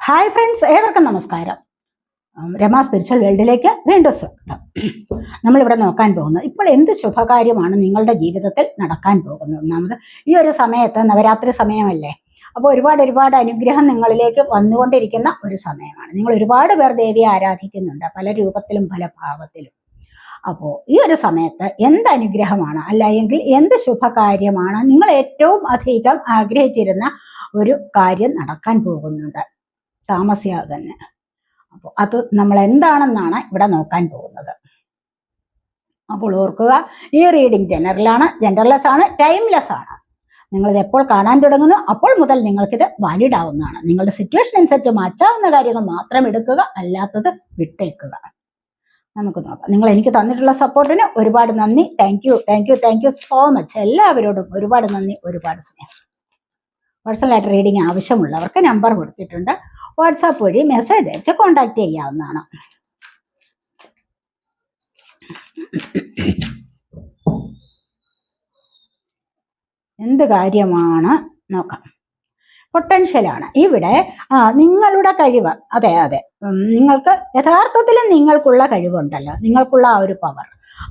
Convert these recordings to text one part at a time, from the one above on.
Hi friends, ഏവർക്കും നമസ്കാരം. Rama spiritual വേൾഡിലേക്ക് വീണ്ടും സ്വാഗതം. നമ്മളിവിടെ നോക്കാൻ പോകുന്നത് ഇപ്പോൾ എന്ത് ശുഭകാര്യമാണ് നിങ്ങളുടെ ജീവിതത്തിൽ നടക്കാൻ പോകുന്നത്. ഒന്നാമത് ഈ ഒരു സമയത്ത് നവരാത്രി സമയമല്ലേ, അപ്പോൾ ഒരുപാട് അനുഗ്രഹം നിങ്ങളിലേക്ക് വന്നുകൊണ്ടിരിക്കുന്ന ഒരു സമയമാണ്. നിങ്ങൾ ഒരുപാട് പേർ ദേവിയെ ആരാധിക്കുന്നുണ്ട്, പല രൂപത്തിലും പല ഭാവത്തിലും. അപ്പോൾ ഈ ഒരു സമയത്ത് എന്ത് അനുഗ്രഹമാണ്, അല്ലെങ്കിൽ എന്ത് ശുഭകാര്യമാണ് നിങ്ങൾ ഏറ്റവും അധികം ആഗ്രഹിച്ചിരുന്ന ഒരു കാര്യം നടക്കാൻ പോകുന്നുണ്ട് താമസിയാതെ തന്നെ. അപ്പോൾ അത് നമ്മൾ എന്താണെന്നാണ് ഇവിടെ നോക്കാൻ പോകുന്നത്. അപ്പോൾ ഓർക്കുക, ഈ റീഡിംഗ് ജനറൽലെസ് ആണ്, ടൈംലെസ് ആണ്. നിങ്ങളിത് എപ്പോൾ കാണാൻ തുടങ്ങുന്നു അപ്പോൾ മുതൽ നിങ്ങൾക്കിത് വാലിഡ് ആവുന്നതാണ്. നിങ്ങളുടെ സിറ്റുവേഷൻ അനുസരിച്ച് മാറ്റാവുന്ന കാര്യങ്ങൾ മാത്രം എടുക്കുക, അല്ലാത്തത് വിട്ടേക്കുക. നമുക്ക് നോക്കാം. നിങ്ങൾ എനിക്ക് തന്നിട്ടുള്ള സപ്പോർട്ടിന് ഒരുപാട് നന്ദി. Thank you so much. എല്ലാവരോടും ഒരുപാട് നന്ദി, ഒരുപാട് സ്നേഹം. പേഴ്സണലായിട്ട് റീഡിങ് ആവശ്യമുള്ളവർക്ക് നമ്പർ കൊടുത്തിട്ടുണ്ട്. വാട്സാപ്പ് വഴി മെസ്സേജ് അയച്ച് കോണ്ടാക്ട് ചെയ്യാവുന്നതാണ്. എന്ത് കാര്യമാണ് നോക്കാം. പൊട്ടൻഷ്യലാണ് ഇവിടെ. നിങ്ങളുടെ കഴിവ്, അതെ, നിങ്ങൾക്ക് യഥാർത്ഥത്തിൽ നിങ്ങൾക്കുള്ള കഴിവുണ്ടല്ലോ, നിങ്ങൾക്കുള്ള ആ ഒരു പവർ,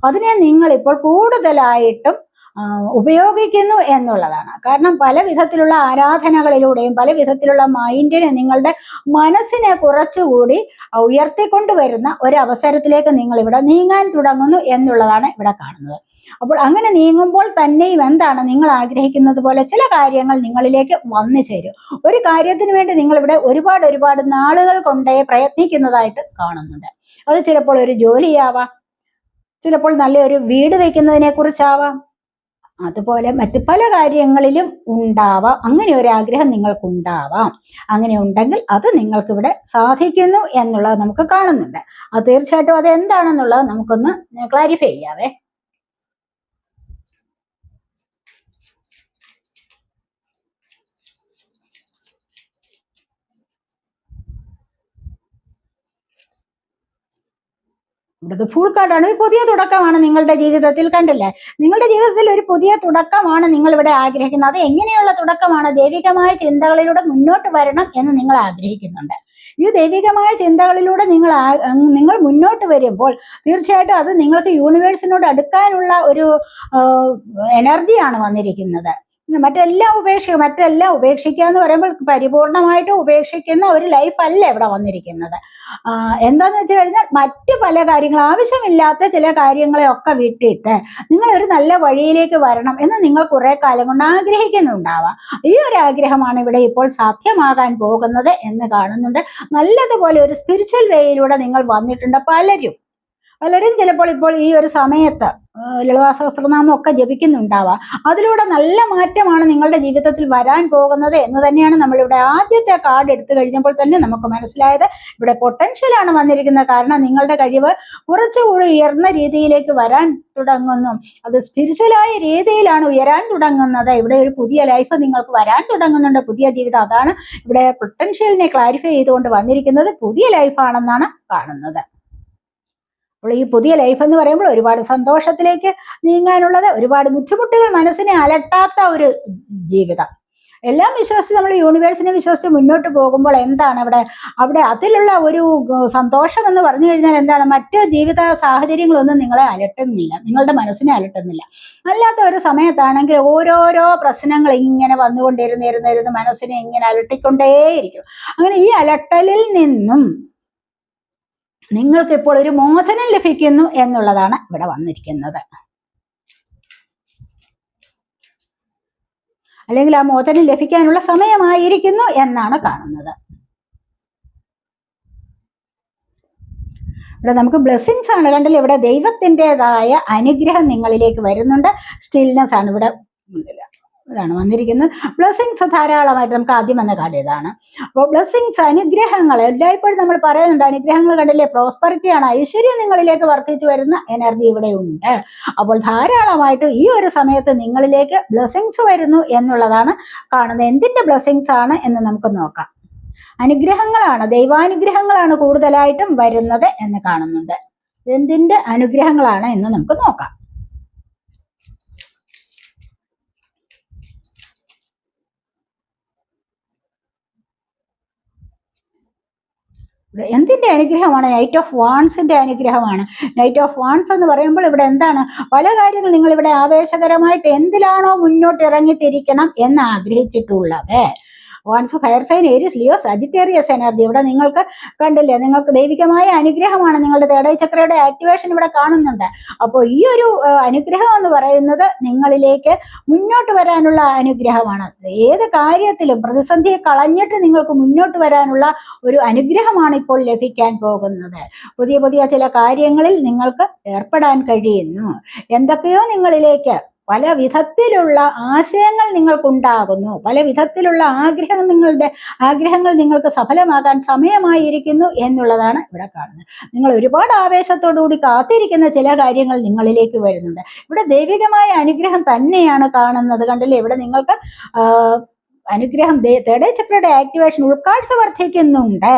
അതിനെ നിങ്ങളിപ്പോൾ കൂടുതലായിട്ടും ഉപയോഗിക്കുന്നു എന്നുള്ളതാണ്. കാരണം പല വിധത്തിലുള്ള ആരാധനകളിലൂടെയും പല വിധത്തിലുള്ള മൈൻഡിനെ, നിങ്ങളുടെ മനസ്സിനെ കുറച്ചുകൂടി ഉയർത്തിക്കൊണ്ടുവരുന്ന ഒരവസരത്തിലേക്ക് നിങ്ങൾ ഇവിടെ നീങ്ങാൻ തുടങ്ങുന്നു എന്നുള്ളതാണ് ഇവിടെ കാണുന്നത്. അപ്പോൾ അങ്ങനെ നീങ്ങുമ്പോൾ തന്നെയും എന്താണ്, നിങ്ങൾ ആഗ്രഹിക്കുന്നത് പോലെ ചില കാര്യങ്ങൾ നിങ്ങളിലേക്ക് വന്നു ചേരും. ഒരു കാര്യത്തിന് വേണ്ടി നിങ്ങളിവിടെ ഒരുപാട് നാളുകൾ കൊണ്ടേ പ്രയത്നിക്കുന്നതായിട്ട് കാണുന്നുണ്ട്. അത് ചിലപ്പോൾ ഒരു ജോലിയാവാം, ചിലപ്പോൾ നല്ലൊരു വീട് വയ്ക്കുന്നതിനെ കുറിച്ചാവാം, അതുപോലെ മറ്റു പല കാര്യങ്ങളിലും ഉണ്ടാവാം. അങ്ങനെ ഒരു ആഗ്രഹം നിങ്ങൾക്കുണ്ടാവാം. അങ്ങനെ ഉണ്ടെങ്കിൽ അത് നിങ്ങൾക്കിവിടെ സാധിക്കുന്നു എന്നുള്ളത് നമുക്ക് കാണുന്നുണ്ട്. അത് തീർച്ചയായിട്ടും അത് എന്താണെന്നുള്ളത് നമുക്കൊന്ന് ക്ലാരിഫൈ ചെയ്യാവേ. ഇവിടുത്തെ ഫുൾ കാർഡാണ്. ഒരു പുതിയ തുടക്കമാണ് നിങ്ങളുടെ ജീവിതത്തിൽ. കണ്ടില്ലേ, നിങ്ങളുടെ ജീവിതത്തിൽ ഒരു പുതിയ തുടക്കമാണ് നിങ്ങൾ ഇവിടെ ആഗ്രഹിക്കുന്നത്. അത് എങ്ങനെയുള്ള തുടക്കമാണ്? ദൈവികമായ ചിന്തകളിലൂടെ മുന്നോട്ട് വരണം എന്ന് നിങ്ങൾ ആഗ്രഹിക്കുന്നുണ്ട്. ഈ ദൈവികമായ ചിന്തകളിലൂടെ നിങ്ങൾ മുന്നോട്ട് വരുമ്പോൾ തീർച്ചയായിട്ടും അത് നിങ്ങൾക്ക് യൂണിവേഴ്സിനോട് അടുക്കാനുള്ള ഒരു എനർജിയാണ് വന്നിരിക്കുന്നത്. മറ്റെല്ലാം ഉപേക്ഷിക്കുക എന്ന് പറയുമ്പോൾ പരിപൂർണമായിട്ട് ഉപേക്ഷിക്കുന്ന ഒരു ലൈഫ് അല്ല ഇവിടെ വന്നിരിക്കുന്നത്. എന്താന്ന് വെച്ച് കഴിഞ്ഞാൽ മറ്റു പല കാര്യങ്ങൾ, ആവശ്യമില്ലാത്ത ചില കാര്യങ്ങളെ ഒക്കെ വിട്ടിട്ട് നിങ്ങൾ ഒരു നല്ല വഴിയിലേക്ക് വരണം എന്ന് നിങ്ങൾ കുറെ കാലം കൊണ്ട് ആഗ്രഹിക്കുന്നുണ്ടാവാം. ഈ ഒരു ആഗ്രഹമാണ് ഇവിടെ ഇപ്പോൾ സാധ്യമാകാൻ പോകുന്നത് എന്ന് കാണുന്നുണ്ട്. നല്ലതുപോലെ ഒരു സ്പിരിച്വൽ വേയിലൂടെ നിങ്ങൾ വന്നിട്ടുണ്ട്. പലരും ചിലപ്പോൾ ഇപ്പോൾ ഈ ഒരു സമയത്ത് ലളിതാ സഹസ്രനാമം ഒക്കെ ജപിക്കുന്നുണ്ടാവാം. അതിലൂടെ നല്ല മാറ്റമാണ് നിങ്ങളുടെ ജീവിതത്തിൽ വരാൻ പോകുന്നത് എന്ന് തന്നെയാണ് നമ്മളിവിടെ ആദ്യത്തെ കാർഡ് എടുത്തു കഴിഞ്ഞപ്പോൾ തന്നെ നമുക്ക് മനസ്സിലായത്. ഇവിടെ പൊട്ടൻഷ്യലാണ് വന്നിരിക്കുന്നത്. കാരണം നിങ്ങളുടെ കഴിവ് കുറച്ചുകൂടി ഉയർന്ന രീതിയിലേക്ക് വരാൻ തുടങ്ങുന്നു. അത് സ്പിരിച്വലായ രീതിയിലാണ് ഉയരാൻ തുടങ്ങുന്നത്. ഇവിടെ ഒരു പുതിയ ലൈഫ് നിങ്ങൾക്ക് വരാൻ തുടങ്ങുന്നുണ്ട്, പുതിയ ജീവിതം. അതാണ് ഇവിടെ പൊട്ടൻഷ്യലിനെ ക്ലാരിഫൈ ചെയ്തുകൊണ്ട് വന്നിരിക്കുന്നത്. പുതിയ ലൈഫാണെന്നാണ് കാണുന്നത്. അപ്പോൾ ഈ പുതിയ ലൈഫ് എന്ന് പറയുമ്പോൾ ഒരുപാട് സന്തോഷത്തിലേക്ക് നീങ്ങാനുള്ളത്, ഒരുപാട് ബുദ്ധിമുട്ടുകൾ മനസ്സിനെ അലട്ടാത്ത ഒരു ജീവിതം. എല്ലാം വിശ്വസിച്ച് നമ്മൾ യൂണിവേഴ്സിനെ വിശ്വസിച്ച് മുന്നോട്ട് പോകുമ്പോൾ എന്താണ് അവിടെ അതിലുള്ള ഒരു സന്തോഷം എന്ന് പറഞ്ഞു കഴിഞ്ഞാൽ എന്താണ്, മറ്റ് ജീവിത സാഹചര്യങ്ങളൊന്നും നിങ്ങളെ അലട്ടുന്നില്ല, നിങ്ങളുടെ മനസ്സിനെ അലട്ടുന്നില്ല. അല്ലാത്ത ഒരു സമയത്താണെങ്കിൽ ഓരോരോ പ്രശ്നങ്ങൾ ഇങ്ങനെ വന്നുകൊണ്ടിരുന്നിരുന്നിരുന്ന് മനസ്സിനെ ഇങ്ങനെ അലട്ടിക്കൊണ്ടേയിരിക്കും. അങ്ങനെ ഈ അലട്ടലിൽ നിന്നും നിങ്ങൾക്ക് ഇപ്പോൾ ഒരു മോചനം ലഭിക്കുന്നു എന്നുള്ളതാണ് ഇവിടെ വന്നിരിക്കുന്നത്. അല്ലെങ്കിൽ ആ മോചനം ലഭിക്കാനുള്ള സമയമായിരിക്കുന്നു എന്നാണ് കാണുന്നത്. ഇവിടെ നമുക്ക് ബ്ലെസ്സിങ്സ് ആണ്. കണ്ടില്ല, ഇവിടെ ദൈവത്തിൻ്റെതായ അനുഗ്രഹം നിങ്ങളിലേക്ക് വരുന്നുണ്ട്. സ്റ്റിൽനെസ് ആണ് ഇവിടെ ഇതാണ് വന്നിരിക്കുന്നത്. ബ്ലെസ്സിങ്സ് ധാരാളമായിട്ട് നമുക്ക് ആദ്യം വന്ന കാര്യം ഇതാണ്. അപ്പോൾ ബ്ലെസ്സിങ്സ്, അനുഗ്രഹങ്ങൾ എല്ലായ്പ്പോഴും നമ്മൾ പറയുന്നുണ്ട്. അനുഗ്രഹങ്ങൾ കണ്ടില്ലേ, പ്രോസ്പെറിറ്റിയാണ്, ഐശ്വര്യം നിങ്ങളിലേക്ക് വർദ്ധിച്ചു വരുന്ന എനർജി ഇവിടെ ഉണ്ട്. അപ്പോൾ ധാരാളമായിട്ട് ഈ ഒരു സമയത്ത് നിങ്ങളിലേക്ക് ബ്ലെസ്സിങ്സ് വരുന്നു എന്നുള്ളതാണ് കാണുന്നത്. എന്തിൻ്റെ ബ്ലെസ്സിങ്സ് ആണ് എന്ന് നമുക്ക് നോക്കാം. അനുഗ്രഹങ്ങളാണ്, ദൈവാനുഗ്രഹങ്ങളാണ് കൂടുതലായിട്ടും വരുന്നത് എന്ന് കാണുന്നുണ്ട്. എന്തിൻ്റെ അനുഗ്രഹങ്ങളാണ് എന്ന് നമുക്ക് നോക്കാം. എന്തിന്റെ അനുഗ്രഹമാണ്? നൈറ്റ് ഓഫ് വാൺസിന്റെ അനുഗ്രഹമാണ്. നൈറ്റ് ഓഫ് വാൺസ് എന്ന് പറയുമ്പോൾ ഇവിടെ എന്താണ്? പല കാര്യങ്ങൾ നിങ്ങൾ ഇവിടെ ആവേശകരമായിട്ട് എന്തിലാണോ മുന്നോട്ട് ഇറങ്ങിത്തിരിക്കണം എന്ന് ആഗ്രഹിച്ചിട്ടുള്ളത്. Wands fire sign, Aries, Leo, Sagittarius energy. ഇവിടെ നിങ്ങൾക്ക് കണ്ടില്ലേ, നിങ്ങൾക്ക് ദൈവികമായ അനുഗ്രഹമാണ്. നിങ്ങളുടെ തേടൈ ചക്രയുടെ ആക്ടിവേഷൻ ഇവിടെ കാണുന്നുണ്ട്. അപ്പോൾ ഈ ഒരു അനുഗ്രഹം എന്ന് പറയുന്നത് നിങ്ങളിലേക്ക് മുന്നോട്ട് വരാനുള്ള അനുഗ്രഹമാണ്. ഏത് കാര്യത്തിലും പ്രതിസന്ധിയെ കളഞ്ഞിട്ട് നിങ്ങൾക്ക് മുന്നോട്ട് വരാനുള്ള ഒരു അനുഗ്രഹമാണ് ഇപ്പോൾ ലഭിക്കാൻ പോകുന്നത്. പുതിയ പുതിയ ചില കാര്യങ്ങളിൽ നിങ്ങൾക്ക് ഏർപ്പെടാൻ കഴിയുന്നു. എന്തൊക്കെയോ നിങ്ങളിലേക്ക് പല വിധത്തിലുള്ള ആശയങ്ങൾ നിങ്ങൾക്കുണ്ടാകുന്നു. പല വിധത്തിലുള്ള ആഗ്രഹങ്ങൾ നിങ്ങൾക്ക് സഫലമാകാൻ സമയമായിരിക്കുന്നു എന്നുള്ളതാണ് ഇവിടെ കാണുന്നത്. നിങ്ങൾ ഒരുപാട് ആവേശത്തോടുകൂടി കാത്തിരിക്കുന്ന ചില കാര്യങ്ങൾ നിങ്ങളിലേക്ക് വരുന്നുണ്ട്. ഇവിടെ ദൈവികമായ അനുഗ്രഹം തന്നെയാണ് കാണുന്നത്. കണ്ടില്ലേ, ഇവിടെ നിങ്ങൾക്ക് അനുഗ്രഹം, തേടൈ ചക്രയുടെ ആക്ടിവേഷൻ, ഉൾക്കാഴ്ച വർദ്ധിക്കുന്നുണ്ട്.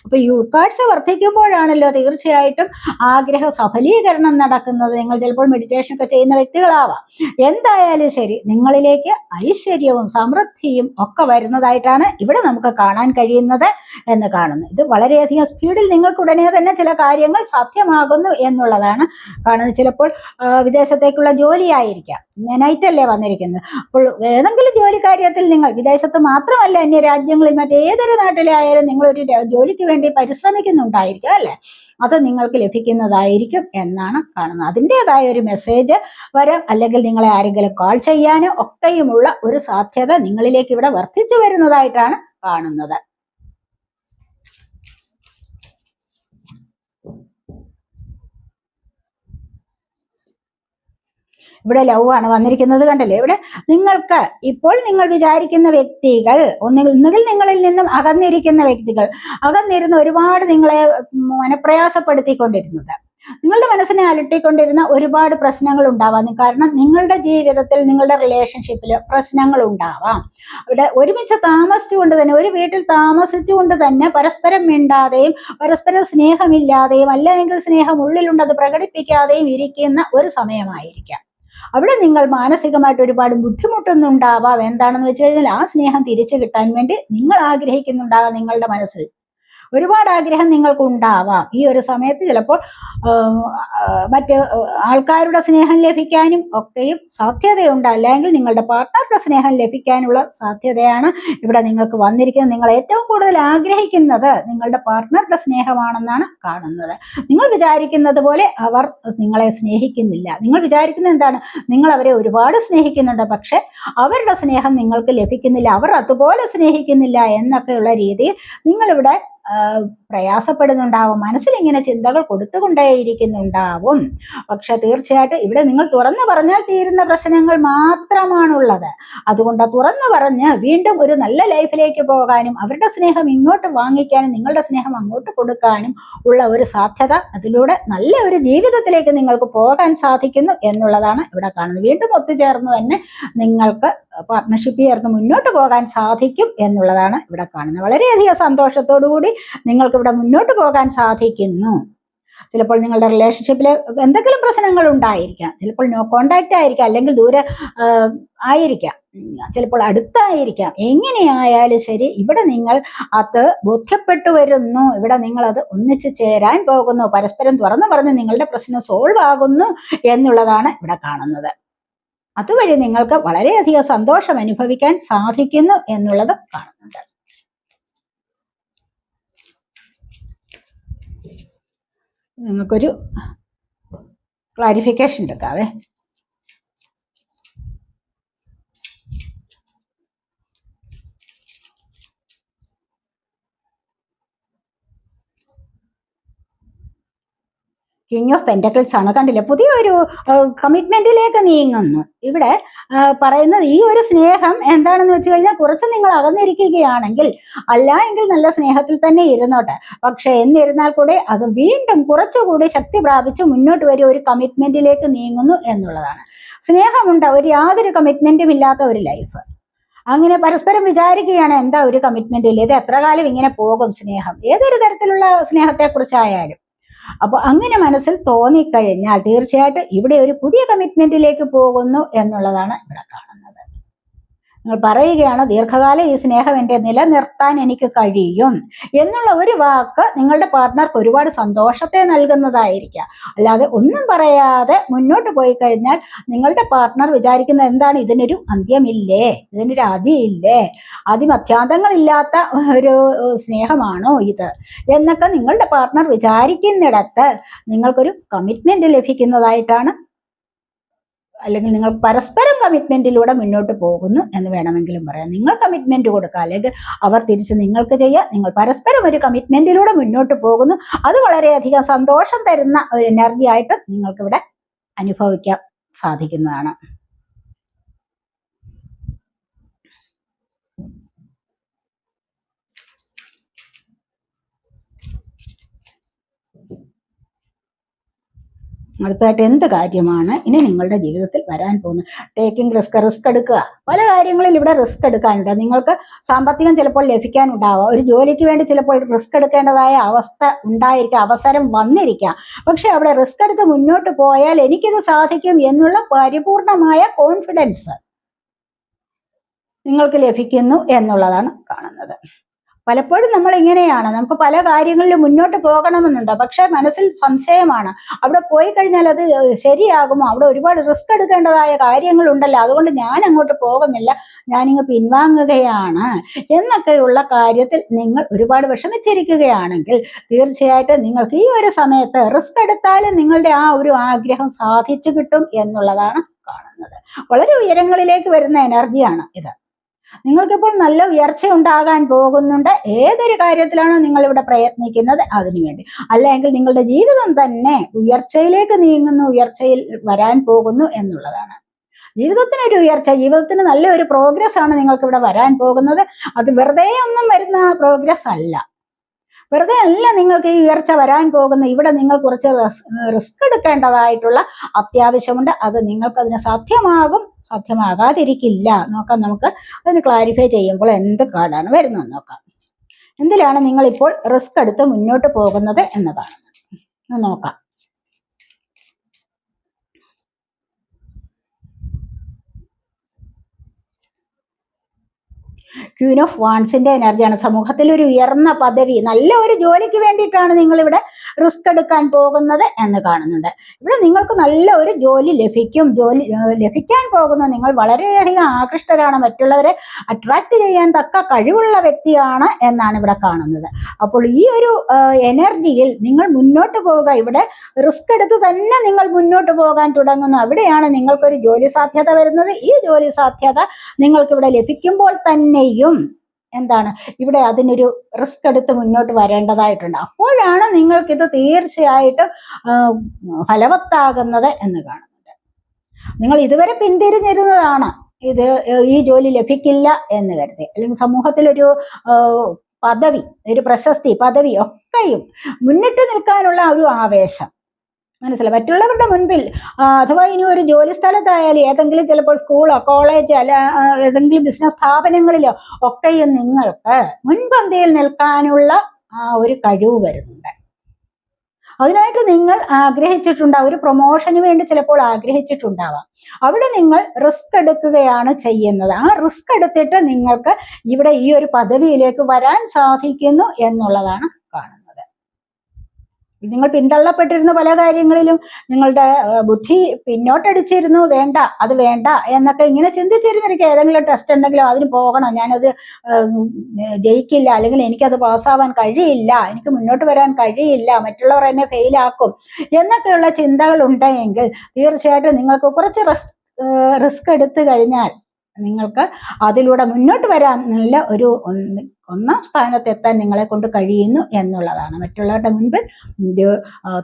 അപ്പൊ ഈ ഉൾക്കാഴ്ച വർദ്ധിക്കുമ്പോഴാണല്ലോ തീർച്ചയായിട്ടും ആഗ്രഹ സഫലീകരണം നടക്കുന്നത്. നിങ്ങൾ ചിലപ്പോൾ മെഡിറ്റേഷൻ ഒക്കെ ചെയ്യുന്ന വ്യക്തികളാവാം. എന്തായാലും ശരി, നിങ്ങളിലേക്ക് ഐശ്വര്യവും സമൃദ്ധിയും ഒക്കെ വരുന്നതായിട്ടാണ് ഇവിടെ നമുക്ക് കാണാൻ കഴിയുന്നത് എന്ന് കാണുന്നു. ഇത് വളരെയധികം സ്പീഡിൽ നിങ്ങൾക്ക് ഉടനെ തന്നെ ചില കാര്യങ്ങൾ സാധ്യമാകുന്നു എന്നുള്ളതാണ് കാണുന്നത്. ചിലപ്പോൾ വിദേശത്തേക്കുള്ള ജോലി ആയിരിക്കാം, നൈറ്റല്ലേ വന്നിരിക്കുന്നത്. അപ്പോൾ ഏതെങ്കിലും ജോലി കാര്യത്തിൽ നിങ്ങൾ വിദേശത്ത് മാത്രമല്ല, അന്യ രാജ്യങ്ങളിൽ മറ്റേതൊരു നാട്ടിലായാലും നിങ്ങൾ ഒരു ജോലിക്ക് വേണ്ടി പരിശ്രമിക്കുന്നുണ്ടായിരിക്കും അല്ലെ, അത് നിങ്ങൾക്ക് ലഭിക്കുന്നതായിരിക്കും എന്നാണ് കാണുന്നത്. അതിൻ്റെതായ ഒരു മെസ്സേജ് വരാം, അല്ലെങ്കിൽ നിങ്ങളെ ആരെങ്കിലും കോൾ ചെയ്യാനോ ഒക്കെയുമുള്ള ഒരു സാധ്യത നിങ്ങളിലേക്ക് ഇവിടെ വർദ്ധിച്ചു വരുന്നതായിട്ടാണ് കാണുന്നത്. ഇവിടെ ലവ് ആണ് വന്നിരിക്കുന്നത്. കണ്ടല്ലേ, ഇവിടെ നിങ്ങൾക്ക് ഇപ്പോൾ നിങ്ങൾ വിചാരിക്കുന്ന വ്യക്തികൾ, ഒന്നുകിൽ നിങ്ങളിൽ നിന്നും അകന്നിരിക്കുന്ന വ്യക്തികൾ, അകന്നിരുന്ന് ഒരുപാട് നിങ്ങളെ മനപ്രയാസപ്പെടുത്തിക്കൊണ്ടിരുന്നത്, നിങ്ങളുടെ മനസ്സിനെ അലട്ടിക്കൊണ്ടിരുന്ന ഒരുപാട് പ്രശ്നങ്ങൾ ഉണ്ടാവാം. കാരണം നിങ്ങളുടെ ജീവിതത്തിൽ, നിങ്ങളുടെ റിലേഷൻഷിപ്പിൽ പ്രശ്നങ്ങൾ ഉണ്ടാവാം. ഇവിടെ ഒരുമിച്ച് താമസിച്ചുകൊണ്ട് തന്നെ, ഒരു വീട്ടിൽ താമസിച്ചുകൊണ്ട് തന്നെ പരസ്പരം മിണ്ടാതെയും പരസ്പരം സ്നേഹമില്ലാതെയും, അല്ലെങ്കിൽ സ്നേഹം ഉള്ളിലുണ്ട് അത് പ്രകടിപ്പിക്കാതെയും ഇരിക്കുന്ന ഒരു സമയമായിരിക്കാം. അവിടെ നിങ്ങൾ മാനസികമായിട്ട് ഒരുപാട് ബുദ്ധിമുട്ടൊന്നുണ്ടാവാം. എന്താണെന്ന് വെച്ച് കഴിഞ്ഞാൽ ആ സ്നേഹം തിരിച്ചു കിട്ടാൻ വേണ്ടി നിങ്ങൾ ആഗ്രഹിക്കുന്നുണ്ടാകാം. നിങ്ങളുടെ മനസ്സിൽ ഒരുപാട് ആഗ്രഹം നിങ്ങൾക്ക് ഉണ്ടാവാം. ഈ ഒരു സമയത്ത് ചിലപ്പോൾ മറ്റ് ആൾക്കാരുടെ സ്നേഹം ലഭിക്കാനും ഒക്കെയും സാധ്യതയുണ്ട്, അല്ലെങ്കിൽ നിങ്ങളുടെ പാർട്ട്ണറുടെ സ്നേഹം ലഭിക്കാനുള്ള സാധ്യതയാണ് ഇവിടെ നിങ്ങൾക്ക് വന്നിരിക്കുന്നത്. നിങ്ങൾ ഏറ്റവും കൂടുതൽ ആഗ്രഹിക്കുന്നത് നിങ്ങളുടെ പാർട്ട്ണറുടെ സ്നേഹമാണെന്നാണ് കാണുന്നത്. നിങ്ങൾ വിചാരിക്കുന്നത് പോലെ അവർ നിങ്ങളെ സ്നേഹിക്കുന്നില്ല. നിങ്ങൾ വിചാരിക്കുന്നത് എന്താണ്? നിങ്ങൾ അവരെ ഒരുപാട് സ്നേഹിക്കുന്നുണ്ട്, പക്ഷെ അവരുടെ സ്നേഹം നിങ്ങൾക്ക് ലഭിക്കുന്നില്ല, അവർ അതുപോലെ സ്നേഹിക്കുന്നില്ല എന്നൊക്കെയുള്ള രീതിയിൽ നിങ്ങളിവിടെ പ്രയാസപ്പെടുന്നുണ്ടാവും. മനസ്സിലിങ്ങനെ ചിന്തകൾ കൊടുത്തുകൊണ്ടേയിരിക്കുന്നുണ്ടാവും. പക്ഷെ തീർച്ചയായിട്ടും ഇവിടെ നിങ്ങൾ തുറന്നു പറഞ്ഞാൽ തീരുന്ന പ്രശ്നങ്ങൾ മാത്രമാണുള്ളത്. അതുകൊണ്ട് തുറന്നു പറഞ്ഞ് വീണ്ടും ഒരു നല്ല ലൈഫിലേക്ക് പോകാനും അവരുടെ സ്നേഹം ഇങ്ങോട്ട് വാങ്ങിക്കാനും നിങ്ങളുടെ സ്നേഹം അങ്ങോട്ട് കൊടുക്കാനും ഉള്ള ഒരു സാധ്യത, അതിലൂടെ നല്ല ഒരു ജീവിതത്തിലേക്ക് നിങ്ങൾക്ക് പോകാൻ സാധിക്കുന്നു എന്നുള്ളതാണ് ഇവിടെ കാണുന്നത്. വീണ്ടും ഒത്തുചേർന്ന് തന്നെ നിങ്ങൾക്ക് പാർട്ട്ണർഷിപ്പ് ചേർന്ന് മുന്നോട്ട് പോകാൻ സാധിക്കും എന്നുള്ളതാണ് ഇവിടെ കാണുന്നത്. വളരെയധികം സന്തോഷത്തോടു കൂടി നിങ്ങൾക്ക് ഇവിടെ മുന്നോട്ട് പോകാൻ സാധിക്കുന്നു. ചിലപ്പോൾ നിങ്ങളുടെ റിലേഷൻഷിപ്പിൽ എന്തെങ്കിലും പ്രശ്നങ്ങൾ ഉണ്ടായിരിക്കാം, ചിലപ്പോൾ നോ കോണ്ടാക്റ്റ് ആയിരിക്കാം, അല്ലെങ്കിൽ ദൂരെ ആയിരിക്കാം, ചിലപ്പോൾ അടുത്തായിരിക്കാം. എങ്ങനെയായാലും ശരി, ഇവിടെ നിങ്ങൾ അത് ബോധ്യപ്പെട്ടു വരുന്നു. ഇവിടെ നിങ്ങൾ അത് ഒന്നിച്ചു ചേരാൻ പോകുന്നു. പരസ്പരം തുറന്നു പറഞ്ഞ് നിങ്ങളുടെ പ്രശ്നം സോൾവ് ആകുന്നു എന്നുള്ളതാണ് ഇവിടെ കാണുന്നത്. അതുവഴി നിങ്ങൾക്ക് വളരെയധികം സന്തോഷം അനുഭവിക്കാൻ സാധിക്കുന്നു എന്നുള്ളത് കാണുന്നുണ്ട്. നിങ്ങൾക്കൊരു ക്ലാരിഫിക്കേഷൻ എടുക്കാവേ. കിങ് ഓഫ് പെന്റക്കിൾസ് ആണ്. കണ്ടില്ലേ, പുതിയൊരു കമ്മിറ്റ്മെന്റിലേക്ക് നീങ്ങുന്നു. ഇവിടെ പറയുന്നത് ഈ ഒരു സ്നേഹം എന്താണെന്ന് വെച്ച് കഴിഞ്ഞാൽ, കുറച്ച് നിങ്ങൾ അകന്നിരിക്കുകയാണെങ്കിൽ, അല്ല എങ്കിൽ നല്ല സ്നേഹത്തിൽ തന്നെ ഇരുന്നോട്ടെ, പക്ഷെ എന്നിരുന്നാൽ കൂടെ അത് വീണ്ടും കുറച്ചുകൂടി ശക്തി പ്രാപിച്ച് മുന്നോട്ട് വരും, ഒരു കമ്മിറ്റ്മെന്റിലേക്ക് നീങ്ങുന്നു എന്നുള്ളതാണ്. സ്നേഹമുണ്ട്, യാതൊരു കമ്മിറ്റ്മെന്റും ഇല്ലാത്ത ഒരു ലൈഫ്. അങ്ങനെ പരസ്പരം വിചാരിക്കുകയാണ്, എന്താ ഒരു കമ്മിറ്റ്മെന്റ് ഇല്ല, ഇത് എത്ര കാലം ഇങ്ങനെ പോകും സ്നേഹം, ഏതൊരു തരത്തിലുള്ള സ്നേഹത്തെ കുറിച്ചായാലും. അപ്പൊ അങ്ങനെ മനസ്സിൽ തോന്നിക്കഴിഞ്ഞാൽ തീർച്ചയായിട്ടും ഇവിടെ ഒരു പുതിയ കമ്മിറ്റ്മെന്റിലേക്ക് പോകുന്നു എന്നുള്ളതാണ് ഇവിടെ കാണുന്നത്. നിങ്ങൾ പറയുകയാണ് ദീർഘകാലം ഈ സ്നേഹം എൻ്റെ നിലനിർത്താൻ എനിക്ക് കഴിയും എന്നുള്ള ഒരു വാക്ക് നിങ്ങളുടെ പാർട്ട്ണർക്ക് ഒരുപാട് സന്തോഷത്തെ നൽകുന്നതായിരിക്കാം. അല്ലാതെ ഒന്നും പറയാതെ മുന്നോട്ട് പോയി കഴിഞ്ഞാൽ നിങ്ങളുടെ പാർട്ട്ണർ വിചാരിക്കുന്നത് എന്താണ്, ഇതിനൊരു അന്ത്യമില്ലേ, ഇതിനൊരു അതിയില്ലേ, അതിമധ്യാന്തങ്ങളില്ലാത്ത ഒരു സ്നേഹമാണോ ഇത് എന്നൊക്കെ നിങ്ങളുടെ പാർട്ട്ണർ വിചാരിക്കുന്നിടത്ത് നിങ്ങൾക്കൊരു കമ്മിറ്റ്മെന്റ് ലഭിക്കുന്നതായിട്ടാണ്, അല്ലെങ്കിൽ നിങ്ങൾ പരസ്പരം കമ്മിറ്റ്മെന്റിലൂടെ മുന്നോട്ട് പോകുന്നു എന്ന് വേണമെങ്കിലും പറയാം. നിങ്ങൾ കമ്മിറ്റ്മെന്റ് കൊടുക്കുക, അല്ലെങ്കിൽ അവർ തിരിച്ച് നിങ്ങൾക്ക് ചെയ്യുക. നിങ്ങൾ പരസ്പരം ഒരു കമ്മിറ്റ്മെന്റിലൂടെ മുന്നോട്ട് പോകുന്നു. അത് വളരെയധികം സന്തോഷം തരുന്ന ഒരു എനർജി ആയിട്ട് നിങ്ങൾക്കിവിടെ അനുഭവിക്കാൻ സാധിക്കുന്നതാണ്. അടുത്തായിട്ട് എന്ത് കാര്യമാണ് ഇനി നിങ്ങളുടെ ജീവിതത്തിൽ വരാൻ പോകുന്നത്? ടേക്കിംഗ് റിസ്ക് എടുക്കുക. പല കാര്യങ്ങളിൽ ഇവിടെ റിസ്ക് എടുക്കാനുണ്ട്. നിങ്ങൾക്ക് സാമ്പത്തികം ചിലപ്പോൾ ലഭിക്കാനുണ്ടാവാം. ഒരു ജോലിക്ക് വേണ്ടി ചിലപ്പോൾ റിസ്ക് എടുക്കേണ്ടതായ അവസ്ഥ ഉണ്ടായിരിക്കാം, അവസരം വന്നിരിക്കാം. പക്ഷെ അവിടെ റിസ്ക് എടുത്ത് മുന്നോട്ട് പോയാൽ എനിക്കിത് സാധിക്കും എന്നുള്ള പരിപൂർണമായ കോൺഫിഡൻസ് നിങ്ങൾക്ക് ലഭിക്കുന്നു എന്നുള്ളതാണ് കാണുന്നത്. പലപ്പോഴും നമ്മൾ ഇങ്ങനെയാണ്, നമുക്ക് പല കാര്യങ്ങളിലും മുന്നോട്ട് പോകണമെന്നുണ്ട്, പക്ഷെ മനസ്സിൽ സംശയമാണ്. അവിടെ പോയി കഴിഞ്ഞാൽ അത് ശരിയാകുമോ, അവിടെ ഒരുപാട് റിസ്ക് എടുക്കേണ്ടതായ കാര്യങ്ങളുണ്ടല്ലോ, അതുകൊണ്ട് ഞാൻ അങ്ങോട്ട് പോകുന്നില്ല, ഞാനിങ്ങ് പിൻവാങ്ങുകയാണ് എന്നൊക്കെയുള്ള കാര്യത്തിൽ നിങ്ങൾ ഒരുപാട് വിഷമിച്ചിരിക്കുകയാണെങ്കിൽ തീർച്ചയായിട്ടും നിങ്ങൾക്ക് ഈ ഒരു സമയത്ത് റിസ്ക് എടുത്താലും നിങ്ങളുടെ ആ ഒരു ആഗ്രഹം സാധിച്ചു കിട്ടും എന്നുള്ളതാണ് കാണുന്നത്. വളരെ ഉയരങ്ങളിലേക്ക് വരുന്ന എനർജിയാണ് ഇത്. നിങ്ങൾക്കിപ്പോൾ നല്ല ഉയർച്ച ഉണ്ടാകാൻ പോകുന്നുണ്ട്. ഏതൊരു കാര്യത്തിലാണോ നിങ്ങൾ ഇവിടെ പ്രയത്നിക്കുന്നത് അതിനുവേണ്ടി, അല്ലെങ്കിൽ നിങ്ങളുടെ ജീവിതം തന്നെ ഉയർച്ചയിലേക്ക് നീങ്ങുന്നു, ഉയർച്ചയിൽ വരാൻ പോകുന്നു എന്നുള്ളതാണ്. ജീവിതത്തിനൊരു ഉയർച്ച, ജീവിതത്തിന് നല്ലൊരു പ്രോഗ്രസ് ആണ് നിങ്ങൾക്ക് ഇവിടെ വരാൻ പോകുന്നത്. അത് വെറുതെ ഒന്നും വരുന്ന പ്രോഗ്രസ് അല്ല, വെറുതെ അല്ല നിങ്ങൾക്ക് ഈ ഉയർച്ച വരാൻ പോകുന്ന. ഇവിടെ നിങ്ങൾ കുറച്ച് റിസ്ക് എടുക്കേണ്ടതായിട്ടുള്ള അത്യാവശ്യമുണ്ട്. അത് നിങ്ങൾക്ക് അതിന് സാധ്യമാകും, സാധ്യമാകാതിരിക്കില്ല. നോക്കാം, നമുക്ക് അതിന് ക്ലാരിഫൈ ചെയ്യുമ്പോൾ എന്ത് കാർഡാണ് വരുന്നത് നോക്കാം. എന്തിലാണ് നിങ്ങൾ ഇപ്പോൾ റിസ്ക് എടുത്ത് മുന്നോട്ട് പോകുന്നത് എന്ന് കാണുന്നത് നോക്കാം. ക്വീൻ ഓഫ് വാൺസിന്റെ എനർജിയാണ്. സമൂഹത്തിൽ ഒരു ഉയർന്ന പദവി, നല്ല ഒരു ജോലിക്ക് വേണ്ടിയിട്ടാണ് നിങ്ങൾ ഇവിടെ റിസ്ക് എടുക്കാൻ പോകുന്നത് എന്ന് കാണുന്നുണ്ട്. ഇവിടെ നിങ്ങൾക്ക് നല്ല ഒരു ജോലി ലഭിക്കും. ജോലി ലഭിക്കാൻ പോകുന്ന നിങ്ങൾ വളരെയധികം ആകൃഷ്ടരാണ്, മറ്റുള്ളവരെ അട്രാക്ട് ചെയ്യാൻ തക്ക കഴിവുള്ള വ്യക്തിയാണ് എന്നാണ് ഇവിടെ കാണുന്നത്. അപ്പോൾ ഈ ഒരു എനർജിയിൽ നിങ്ങൾ മുന്നോട്ട് പോവുക. ഇവിടെ റിസ്ക് എടുത്ത് തന്നെ നിങ്ങൾ മുന്നോട്ട് പോകാൻ തുടങ്ങുന്നു. അവിടെയാണ് നിങ്ങൾക്കൊരു ജോലി സാധ്യത വരുന്നത്. ഈ ജോലി സാധ്യത നിങ്ങൾക്കിവിടെ ലഭിക്കുമ്പോൾ തന്നെയും എന്താണ്, ഇവിടെ അതിനൊരു റിസ്ക് എടുത്ത് മുന്നോട്ട് വരേണ്ടതായിട്ടുണ്ട്. അപ്പോഴാണ് നിങ്ങൾക്കിത് തീർച്ചയായിട്ടും ഫലവത്താകുന്നത് എന്ന് കാണുന്നുണ്ട്. നിങ്ങൾ ഇതുവരെ പിന്തിരിഞ്ഞിരുന്നതാണ്, ഇത് ഈ ജോലി ലഭിക്കില്ല എന്ന് കരുതി, അല്ലെങ്കിൽ സമൂഹത്തിലൊരു പദവി, ഒരു പ്രശസ്തി, പദവി ഒക്കെയും മുന്നിട്ട് നിൽക്കാനുള്ള ഒരു ആവേശം മനസ്സിലായി മറ്റുള്ളവരുടെ മുൻപിൽ. അഥവാ ഇനി ഒരു ജോലി സ്ഥലത്തായാലും ഏതെങ്കിലും ചിലപ്പോൾ സ്കൂളോ കോളേജോ അല്ല ഏതെങ്കിലും ബിസിനസ് സ്ഥാപനങ്ങളിലോ ഒക്കെയും നിങ്ങൾക്ക് മുൻപന്തിയിൽ നിൽക്കാനുള്ള ഒരു കഴിവ് വരുന്നുണ്ട്. അതിനായിട്ട് നിങ്ങൾ ആഗ്രഹിച്ചിട്ടുണ്ടാവും, ഒരു പ്രൊമോഷന് വേണ്ടി ചിലപ്പോൾ ആഗ്രഹിച്ചിട്ടുണ്ടാവാം. അവിടെ നിങ്ങൾ റിസ്ക് എടുക്കുകയാണ് ചെയ്യുന്നത്. ആ റിസ്ക് എടുത്തിട്ട് നിങ്ങൾക്ക് ഇവിടെ ഈ ഒരു പദവിയിലേക്ക് വരാൻ സാധിക്കുന്നു എന്നുള്ളതാണ് കാണുന്നത്. നിങ്ങൾ പിന്തള്ളപ്പെട്ടിരുന്ന പല കാര്യങ്ങളിലും നിങ്ങളുടെ ബുദ്ധി പിന്നോട്ടടിച്ചിരുന്നു, വേണ്ട അത് വേണ്ട എന്നൊക്കെ ഇങ്ങനെ ചിന്തിച്ചിരുന്നിരിക്കുക. ഏതെങ്കിലും ടെസ്റ്റ് ഉണ്ടെങ്കിലോ അതിന് പോകണം, ഞാനത് ജയിക്കില്ല, അല്ലെങ്കിൽ എനിക്കത് പാസ്സാവാൻ കഴിയില്ല, എനിക്ക് മുന്നോട്ട് വരാൻ കഴിയില്ല, മറ്റുള്ളവർ എന്നെ ഫെയിലാക്കും എന്നൊക്കെയുള്ള ചിന്തകൾ ഉണ്ടെങ്കിൽ തീർച്ചയായിട്ടും നിങ്ങൾക്ക് കുറച്ച് റിസ്ക് എടുത്തു കഴിഞ്ഞാൽ നിങ്ങൾക്ക് അതിലൂടെ മുന്നോട്ട് വരാൻ നല്ല ഒരു ഒന്നാം സ്ഥാനത്തെത്താൻ നിങ്ങളെ കൊണ്ട് കഴിയുന്നു എന്നുള്ളതാണ്. മറ്റുള്ളവരുടെ മുൻപിൽ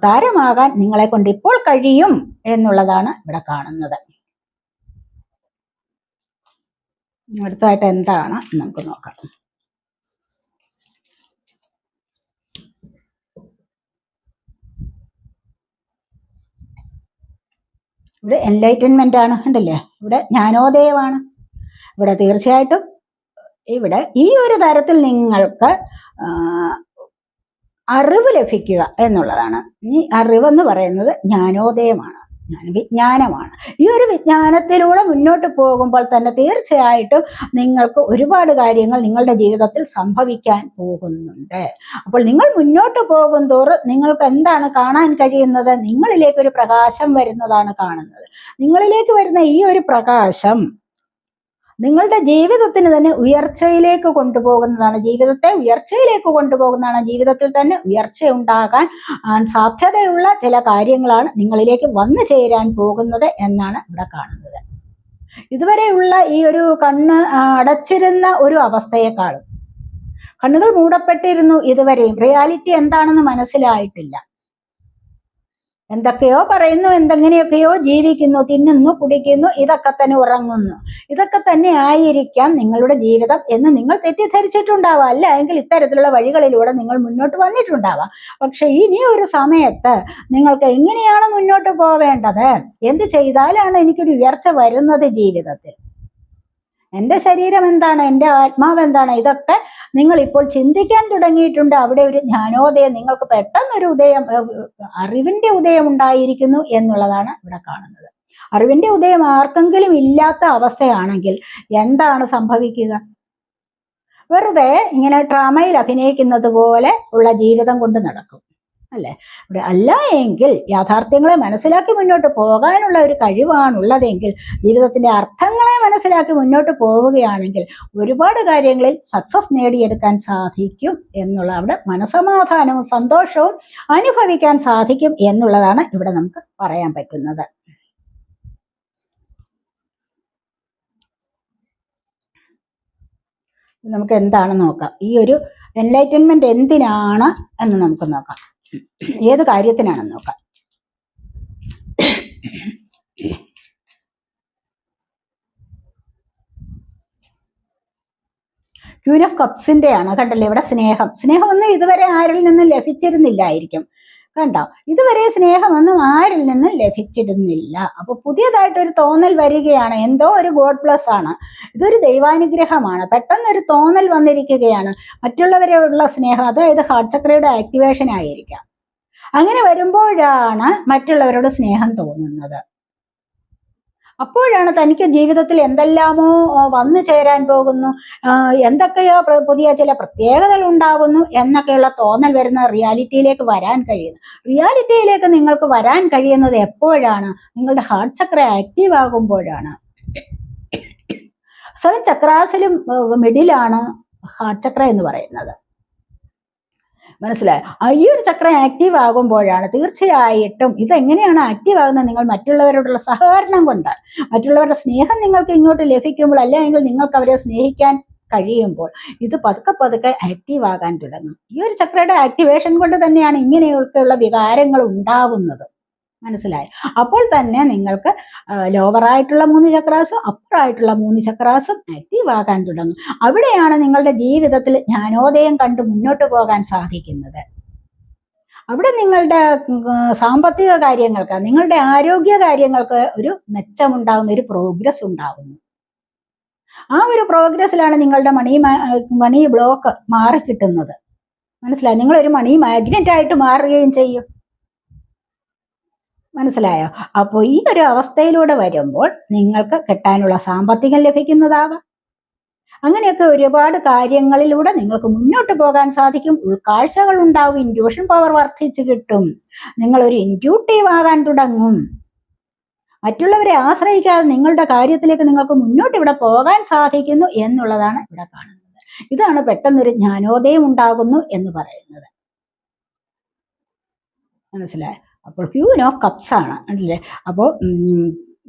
താരമാകാൻ നിങ്ങളെ കൊണ്ട് ഇപ്പോൾ കഴിയും എന്നുള്ളതാണ് ഇവിടെ കാണുന്നത്. അടുത്തായിട്ട് എന്താണ് നമുക്ക് നോക്കാം. ഇവിടെ എൻലൈറ്റൻമെന്റ് ആണ്, കണ്ടില്ലേ, ഇവിടെ ജ്ഞാനോദയമാണ്. ഇവിടെ തീർച്ചയായിട്ടും ഇവിടെ ഈ ഒരു തരത്തിൽ നിങ്ങൾക്ക് അറിവ് ലഭിക്കുക എന്നുള്ളതാണ്. ഈ അറിവെന്ന് പറയുന്നത് ജ്ഞാനോദയമാണ്. വിജ്ഞാനമാണ്. ഈ ഒരു വിജ്ഞാനത്തിലൂടെ മുന്നോട്ട് പോകുമ്പോൾ തന്നെ തീർച്ചയായിട്ടും നിങ്ങൾക്ക് ഒരുപാട് കാര്യങ്ങൾ നിങ്ങളുടെ ജീവിതത്തിൽ സംഭവിക്കാൻ പോകുന്നുണ്ട്. അപ്പോൾ നിങ്ങൾ മുന്നോട്ട് പോകും തോറും നിങ്ങൾക്ക് എന്താണ് കാണാൻ കഴിയുന്നത്? നിങ്ങളിലേക്ക് ഒരു പ്രകാശം വരുന്നതാണ് കാണുന്നത്. നിങ്ങളിലേക്ക് വരുന്ന ഈ ഒരു പ്രകാശം നിങ്ങളുടെ ജീവിതത്തിന് തന്നെ ഉയർച്ചയിലേക്ക് കൊണ്ടുപോകുന്നതാണ്. ജീവിതത്തെ ഉയർച്ചയിലേക്ക് കൊണ്ടുപോകുന്നതാണ്. ജീവിതത്തിൽ തന്നെ ഉയർച്ച ഉണ്ടാകാൻ സാധ്യതയുള്ള ചില കാര്യങ്ങളാണ് നിങ്ങളിലേക്ക് വന്നു ചേരാൻ പോകുന്നത് എന്നാണ് ഇവിടെ കാണുന്നത്. ഇതുവരെയുള്ള ഈ ഒരു കണ്ണ് അടച്ചിരുന്ന ഒരു അവസ്ഥയെക്കാളും, കണ്ണുകൾ മൂടപ്പെട്ടിരുന്നു ഇതുവരെയും, റിയാലിറ്റി എന്താണെന്ന് മനസ്സിലായിട്ടില്ല. എന്തൊക്കെയോ പറയുന്നു, എന്തെങ്ങനെയൊക്കെയോ ജീവിക്കുന്നു, തിന്നുന്നു, കുടിക്കുന്നു, ഇതൊക്കെ തന്നെ ഉറങ്ങുന്നു, ഇതൊക്കെ തന്നെ ആയിരിക്കാം നിങ്ങളുടെ ജീവിതം എന്ന് നിങ്ങൾ തെറ്റിദ്ധരിച്ചിട്ടുണ്ടാവാം. അല്ല എങ്കിൽ ഇത്തരത്തിലുള്ള വഴികളിലൂടെ നിങ്ങൾ മുന്നോട്ട് വന്നിട്ടുണ്ടാവാം. പക്ഷെ ഇനി ഒരു സമയത്ത് നിങ്ങൾക്ക് എങ്ങനെയാണ് മുന്നോട്ട് പോവേണ്ടത്, എന്ത് ചെയ്താലാണ് എനിക്കൊരു ഉയർച്ച വരുന്നത് ജീവിതത്തിൽ, എൻ്റെ ശരീരം എന്താണ്, എൻ്റെ ആത്മാവ് എന്താണ്, ഇതൊക്കെ നിങ്ങൾ ഇപ്പോൾ ചിന്തിക്കാൻ തുടങ്ങിയിട്ടുണ്ട്. അവിടെ ഒരു ജ്ഞാനോദയം, നിങ്ങൾക്ക് പെട്ടെന്നൊരു ഉദയം, അറിവിന്റെ ഉദയം ഉണ്ടായിരിക്കുന്നു എന്നുള്ളതാണ് ഇവിടെ കാണുന്നത്. അറിവിന്റെ ഉദയം ആർക്കെങ്കിലും ഇല്ലാത്ത അവസ്ഥയാണെങ്കിൽ എന്താണ് സംഭവിക്കുക? വെറുതെ ഇങ്ങനെ ഡ്രാമയിൽ അഭിനയിക്കുന്നത് പോലെ ഉള്ള ജീവിതം കൊണ്ട് നടക്കും, അല്ലേ? ഇവിടെ അല്ല എങ്കിൽ യാഥാർത്ഥ്യങ്ങളെ മനസ്സിലാക്കി മുന്നോട്ട് പോകാനുള്ള ഒരു കഴിവാണുള്ളതെങ്കിൽ, ജീവിതത്തിന്റെ അർത്ഥങ്ങളെ മനസ്സിലാക്കി മുന്നോട്ട് പോവുകയാണെങ്കിൽ ഒരുപാട് കാര്യങ്ങളിൽ സക്സസ് നേടിയെടുക്കാൻ സാധിക്കും എന്നുള്ള, അവിടെ മനസമാധാനവും സന്തോഷവും അനുഭവിക്കാൻ സാധിക്കും എന്നുള്ളതാണ് ഇവിടെ നമുക്ക് പറയാൻ പറ്റുന്നത്. നമുക്ക് എന്താണെന്ന് നോക്കാം. ഈ ഒരു എൻലൈറ്റൻമെന്റ് എന്തിനാണ് എന്ന് നമുക്ക് നോക്കാം. ഏത് കാര്യത്തിനാണെന്ന് നോക്കാം. ക്വീൻ ഓഫ് കപ്സിന്റെ ആണ്, കണ്ടല്ലേ ഇവിടെ സ്നേഹമൊന്നും ഇതുവരെ ആരിൽ നിന്നും ലഭിച്ചിരുന്നില്ലായിരിക്കും. കണ്ടോ, ഇതുവരെ സ്നേഹമൊന്നും ആരിൽ നിന്നും ലഭിച്ചിരുന്നില്ല. അപ്പൊ പുതിയതായിട്ടൊരു തോന്നൽ വരികയാണ്, എന്തോ ഒരു ഗോഡ് പ്ലസ് ആണ്, ഇതൊരു ദൈവാനുഗ്രഹമാണ്. പെട്ടെന്നൊരു തോന്നൽ വന്നിരിക്കുകയാണ്, മറ്റുള്ളവരോടുള്ള സ്നേഹം, അതായത് ഹാർട്ട് ചക്രയുടെ ആക്ടിവേഷൻ ആയിരിക്കാം. അങ്ങനെ വരുമ്പോഴാണ് മറ്റുള്ളവരോട് സ്നേഹം തോന്നുന്നത്. അപ്പോഴാണ് തനിക്ക് ജീവിതത്തിൽ എന്തെല്ലാമോ വന്നു ചേരാൻ പോകുന്നു, എന്തൊക്കെയോ പുതിയ ചില പ്രത്യേകതകൾ ഉണ്ടാകുന്നു എന്നൊക്കെയുള്ള തോന്നൽ വരുന്ന റിയാലിറ്റിയിലേക്ക് വരാൻ കഴിയുന്നു. റിയാലിറ്റിയിലേക്ക് നിങ്ങൾക്ക് വരാൻ കഴിയുന്നത് എപ്പോഴാണ്? നിങ്ങളുടെ ഹാർട്ട് ചക്ര ആക്റ്റീവ് ആകുമ്പോഴാണ്. 7 ചക്രാസിലും മിഡിലാണ് ഹാർട്ട് ചക്ര എന്ന് പറയുന്നത്. മനസ്സിലായോ? ഈ ഒരു ചക്രം ആക്റ്റീവ് ആകുമ്പോഴാണ് തീർച്ചയായിട്ടും. ഇതെങ്ങനെയാണ് ആക്റ്റീവ് ആകുന്നത്? നിങ്ങൾ മറ്റുള്ളവരോടുള്ള സഹകരണം കൊണ്ട്, മറ്റുള്ളവരുടെ സ്നേഹം നിങ്ങൾക്ക് ഇങ്ങോട്ട് ലഭിക്കുമ്പോൾ, അല്ലെങ്കിൽ നിങ്ങൾക്ക് അവരെ സ്നേഹിക്കാൻ കഴിയുമ്പോൾ ഇത് പതുക്കെ പതുക്കെ ആക്റ്റീവ് ആകാൻ തുടങ്ങും. ഈ ഒരു ചക്രയുടെ ആക്ടിവേഷൻ കൊണ്ട് തന്നെയാണ് ഇങ്ങനെയൊക്കെയുള്ള വികാരങ്ങൾ ഉണ്ടാവുന്നത്. മനസ്സിലായി? അപ്പോൾ തന്നെ നിങ്ങൾക്ക് ലോവറായിട്ടുള്ള 3 ചക്രാസും അപ്പറായിട്ടുള്ള 3 ചക്രാസും ആക്റ്റീവ് ആകാൻ തുടങ്ങും. അവിടെയാണ് നിങ്ങളുടെ ജീവിതത്തിൽ ജ്ഞാനോദയം കണ്ട് മുന്നോട്ട് പോകാൻ സാധിക്കുന്നത്. അവിടെ നിങ്ങളുടെ സാമ്പത്തിക കാര്യങ്ങൾക്ക്, നിങ്ങളുടെ ആരോഗ്യ കാര്യങ്ങൾക്ക് ഒരു മെച്ചമുണ്ടാകുന്ന, ഒരു പ്രോഗ്രസ് ഉണ്ടാകുന്നു. ആ ഒരു പ്രോഗ്രസ്സിലാണ് നിങ്ങളുടെ മണി ബ്ലോക്ക് മാറി കിട്ടുന്നത്. മനസ്സിലായി? നിങ്ങളൊരു മണി മാഗ്നറ്റ് ആയിട്ട് മാറുകയും ചെയ്യും. മനസ്സിലായോ? അപ്പോൾ ഈ ഒരു അവസ്ഥയിലൂടെ വരുമ്പോൾ നിങ്ങൾക്ക് കിട്ടാനുള്ള സാമ്പത്തികം ലഭിക്കുന്നതാവാം. അങ്ങനെയൊക്കെ ഒരുപാട് കാര്യങ്ങളിലൂടെ നിങ്ങൾക്ക് മുന്നോട്ട് പോകാൻ സാധിക്കും. ഉൾക്കാഴ്ചകൾ ഉണ്ടാവും, ഇൻറ്റ്യൂഷൻ പവർ വർദ്ധിച്ചു കിട്ടും, നിങ്ങളൊരു ഇൻറ്റ്യൂട്ടീവ് ആകാൻ തുടങ്ങും. മറ്റുള്ളവരെ ആശ്രയിക്കാതെ നിങ്ങളുടെ കാര്യത്തിലേക്ക് നിങ്ങൾക്ക് മുന്നോട്ട് ഇവിടെ പോകാൻ സാധിക്കുന്നു എന്നുള്ളതാണ് ഇവിടെ കാണുന്നത്. ഇതാണ് പെട്ടെന്നൊരു ജ്ഞാനോദയം ഉണ്ടാകുന്നു എന്ന് പറയുന്നത്. മനസ്സിലായോ? അപ്പോൾ ക്വീൻ ഓഫ് കപ്സ് ആണ്, അല്ലേ? അപ്പോൾ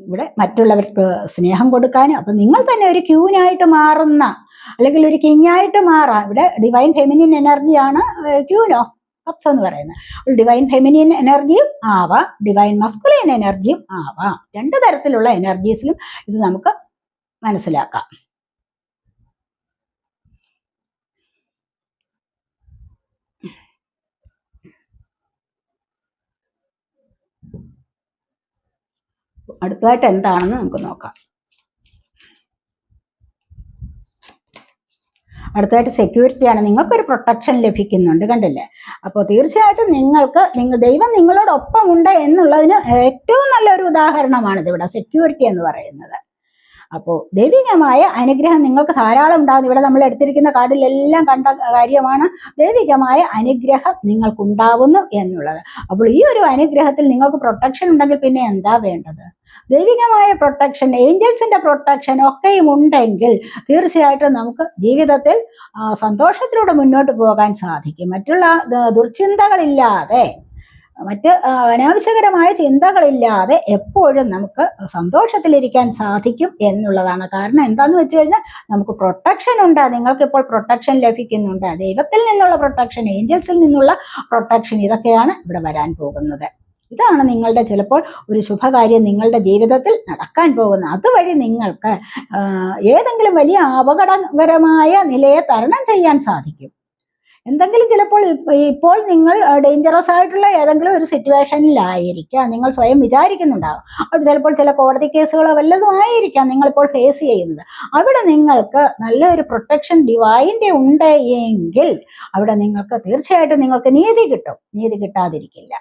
ഇവിടെ മറ്റുള്ളവർക്ക് സ്നേഹം കൊടുക്കാനും, അപ്പം നിങ്ങൾ തന്നെ ഒരു ക്യൂനായിട്ട് മാറുന്ന, അല്ലെങ്കിൽ ഒരു കിങ്ങായിട്ട് മാറാം. ഇവിടെ ഡിവൈൻ ഫെമിനിൻ എനർജിയാണ് ക്വീൻ ഓഫ് കപ്സ് എന്ന് പറയുന്നത്. ഡിവൈൻ ഫെമിനിൻ എനർജിയും ആവാം, ഡിവൈൻ മസ്കുലൈൻ എനർജിയും ആവാം. 2 തരത്തിലുള്ള എനർജീസിലും ഇത് നമുക്ക് മനസ്സിലാക്കാം. അടുത്തതായിട്ട് എന്താണെന്ന് നമുക്ക് നോക്കാം. അടുത്തായിട്ട് സെക്യൂരിറ്റിയാണ്. നിങ്ങൾക്കൊരു പ്രൊട്ടക്ഷൻ ലഭിക്കുന്നുണ്ട്, കണ്ടില്ലേ? അപ്പോൾ തീർച്ചയായിട്ടും ദൈവം നിങ്ങളോടൊപ്പം ഉണ്ട് എന്നുള്ളതിന് ഏറ്റവും നല്ലൊരു ഉദാഹരണമാണിത് ഇവിടെ സെക്യൂരിറ്റി എന്ന് പറയുന്നത്. അപ്പോൾ ദൈവികമായ അനുഗ്രഹം നിങ്ങൾക്ക് ധാരാളം ഉണ്ടാകുന്നു. ഇവിടെ നമ്മൾ എടുത്തിരിക്കുന്ന കാർഡിലെല്ലാം കണ്ട കാര്യമാണ്. ദൈവികമായ അനുഗ്രഹം നിങ്ങൾക്കുണ്ടാവുന്നു എന്നുള്ളത്. അപ്പോൾ ഈ ഒരു അനുഗ്രഹത്തിൽ നിങ്ങൾക്ക് പ്രൊട്ടക്ഷൻ ഉണ്ടെങ്കിൽ പിന്നെ എന്താ വേണ്ടത്? ദൈവികമായ പ്രൊട്ടക്ഷൻ, ഏഞ്ചൽസിന്റെ പ്രൊട്ടക്ഷൻ ഒക്കെയും ഉണ്ടെങ്കിൽ തീർച്ചയായിട്ടും നമുക്ക് ജീവിതത്തിൽ സന്തോഷത്തിലൂടെ മുന്നോട്ട് പോകാൻ സാധിക്കും. മറ്റുള്ള ദുർചിന്തകളില്ലാതെ, മറ്റ് അനാവശ്യകരമായ ചിന്തകളില്ലാതെ എപ്പോഴും നമുക്ക് സന്തോഷത്തിലിരിക്കാൻ സാധിക്കും എന്നുള്ളതാണ്. കാരണം എന്താന്ന് വെച്ച് കഴിഞ്ഞാൽ നമുക്ക് പ്രൊട്ടക്ഷൻ ഉണ്ട്. നിങ്ങൾക്ക് ഇപ്പോൾ പ്രൊട്ടക്ഷൻ ലഭിക്കുന്നുണ്ട്. ദൈവത്തിൽ നിന്നുള്ള പ്രൊട്ടക്ഷൻ, ഏഞ്ചൽസിൽ നിന്നുള്ള പ്രൊട്ടക്ഷൻ, ഇതൊക്കെയാണ് ഇവിടെ വരാൻ പോകുന്നത്. ഇതാണ് നിങ്ങളുടെ ചിലപ്പോൾ ഒരു ശുഭകാര്യം നിങ്ങളുടെ ജീവിതത്തിൽ നടക്കാൻ പോകുന്നത്. അതുവഴി നിങ്ങൾക്ക് ഏതെങ്കിലും വലിയ അപകടകരമായ നിലയെ തരണം ചെയ്യാൻ സാധിക്കും. എന്തെങ്കിലും ചിലപ്പോൾ ഇപ്പോൾ നിങ്ങൾ ഡേഞ്ചറസ് ആയിട്ടുള്ള ഏതെങ്കിലും ഒരു സിറ്റുവേഷനിലായിരിക്കാം നിങ്ങൾ സ്വയം വിചാരിക്കുന്നുണ്ടാകും. അത് ചിലപ്പോൾ ചില കോടതി കേസുകളോ വല്ലതും ആയിരിക്കാം നിങ്ങളിപ്പോൾ ഫേസ് ചെയ്യുന്നത്. അവിടെ നിങ്ങൾക്ക് നല്ലൊരു പ്രൊട്ടക്ഷൻ ഡിവൈൻ്റെ ഉണ്ട് എങ്കിൽ അവിടെ നിങ്ങൾക്ക് തീർച്ചയായിട്ടും നിങ്ങൾക്ക് നീതി കിട്ടും. നീതി കിട്ടാതിരിക്കില്ല.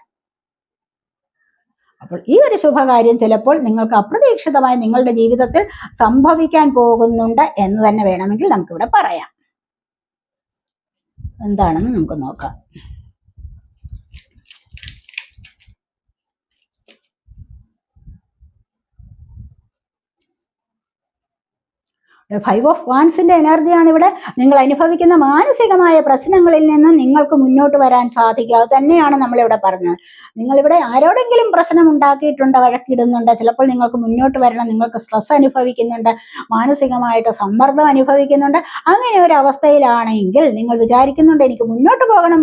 അപ്പോൾ ഈ ഒരു ശുഭകാര്യം ചിലപ്പോൾ നിങ്ങൾക്ക് അപ്രതീക്ഷിതമായി നിങ്ങളുടെ ജീവിതത്തിൽ സംഭവിക്കാൻ പോകുന്നുണ്ട് എന്ന് തന്നെ വേണമെങ്കിൽ നമുക്കിവിടെ പറയാം. എന്താണെന്ന് നമുക്ക് നോക്കാം. ഫൈവ് ഓഫ് വാൻസിന്റെ എനർജിയാണ് ഇവിടെ. നിങ്ങൾ അനുഭവിക്കുന്ന മാനസികമായ പ്രശ്നങ്ങളിൽ നിന്ന് നിങ്ങൾക്ക് മുന്നോട്ട് വരാൻ സാധിക്കുക. അത് തന്നെയാണ് നമ്മളിവിടെ പറഞ്ഞത്. നിങ്ങളിവിടെ ആരോടെങ്കിലും പ്രശ്നം ഉണ്ടാക്കിയിട്ടുണ്ട്, വഴക്കിടുന്നുണ്ട്, ചിലപ്പോൾ നിങ്ങൾക്ക് മുന്നോട്ട് വരണം, നിങ്ങൾക്ക് സ്ട്രെസ് അനുഭവിക്കുന്നുണ്ട്, മാനസികമായിട്ട് സമ്മർദ്ദം അനുഭവിക്കുന്നുണ്ട്. അങ്ങനെ ഒരു അവസ്ഥയിലാണെങ്കിൽ നിങ്ങൾ വിചാരിക്കുന്നുണ്ട് എനിക്ക് മുന്നോട്ട് പോകണം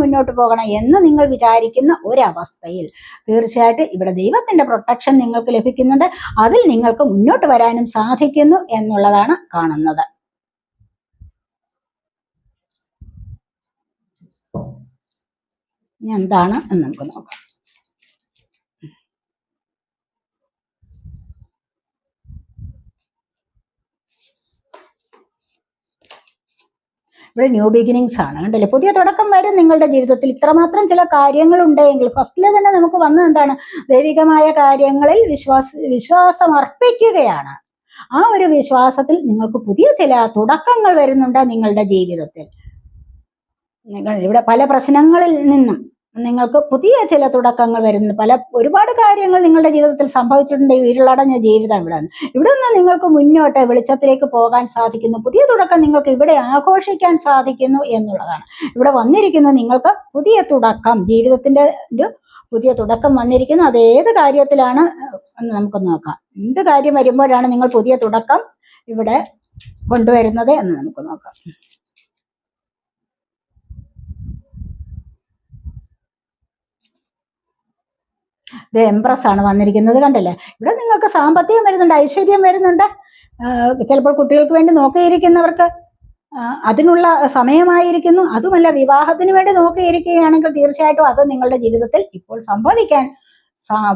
എന്ന് നിങ്ങൾ വിചാരിക്കുന്ന ഒരവസ്ഥയിൽ തീർച്ചയായിട്ടും ഇവിടെ ദൈവത്തിന്റെ പ്രൊട്ടക്ഷൻ നിങ്ങൾക്ക് ലഭിക്കുന്നുണ്ട്. അതിൽ നിങ്ങൾക്ക് മുന്നോട്ട് വരാനും സാധിക്കുന്നു എന്നുള്ളതാണ് കാണുന്നത്. എന്താണ് എന്ന് നമുക്ക് നോക്കാം. ഇവിടെ ന്യൂ ബിഗിനിങ്സ് ആണ്, കണ്ടില്ലേ? പുതിയ തുടക്കം വരും നിങ്ങളുടെ ജീവിതത്തിൽ. ഇത്രമാത്രം ചില കാര്യങ്ങൾ ഉണ്ടെങ്കിൽ ഫസ്റ്റിലെ തന്നെ നമുക്ക് വന്നത് എന്താണ്? ദൈവികമായ കാര്യങ്ങളിൽ വിശ്വാസം അർപ്പിക്കുകയാണ്. ആ ഒരു വിശ്വാസത്തിൽ നിങ്ങൾക്ക് പുതിയ ചില തുടക്കങ്ങൾ വരുന്നുണ്ട് നിങ്ങളുടെ ജീവിതത്തിൽ. ഇവിടെ പല പ്രശ്നങ്ങളിൽ നിന്നും നിങ്ങൾക്ക് പുതിയ ചില തുടക്കങ്ങൾ വരുന്നു. ഒരുപാട് കാര്യങ്ങൾ നിങ്ങളുടെ ജീവിതത്തിൽ സംഭവിച്ചിട്ടുണ്ട്. ഇരുളടഞ്ഞ ജീവിതം ഇവിടെ നിന്ന് നിങ്ങൾക്ക് മുന്നോട്ട് വെളിച്ചത്തിലേക്ക് പോകാൻ സാധിക്കുന്നു. പുതിയ തുടക്കം നിങ്ങൾക്ക് ഇവിടെ ആഘോഷിക്കാൻ സാധിക്കുന്നു എന്നുള്ളതാണ് ഇവിടെ വന്നിരിക്കുന്നത്. നിങ്ങൾക്ക് പുതിയ തുടക്കം, ജീവിതത്തിന്റെ ഒരു പുതിയ തുടക്കം വന്നിരിക്കുന്നു. അത് ഏത് കാര്യത്തിലാണ് എന്ന് നമുക്ക് നോക്കാം. എന്ത് കാര്യം വരുമ്പോഴാണ് നിങ്ങൾ പുതിയ തുടക്കം ഇവിടെ കൊണ്ടുവരുന്നത് എന്ന് നമുക്ക് നോക്കാം. ഇത് എംപ്രസ് ആണ് വന്നിരിക്കുന്നത്, കണ്ടല്ലേ? ഇവിടെ നിങ്ങൾക്ക് സാമ്പത്തികം വരുന്നുണ്ട്, ഐശ്വര്യം വരുന്നുണ്ട്. ചിലപ്പോൾ കുട്ടികൾക്ക് വേണ്ടി നോക്കിയിരിക്കുന്നവർക്ക് അതിനുള്ള സമയമായിരിക്കുന്നു. അതുമല്ല, വിവാഹത്തിന് വേണ്ടി നോക്കിയിരിക്കുകയാണെങ്കിൽ തീർച്ചയായിട്ടും അത് നിങ്ങളുടെ ജീവിതത്തിൽ ഇപ്പോൾ സംഭവിക്കാൻ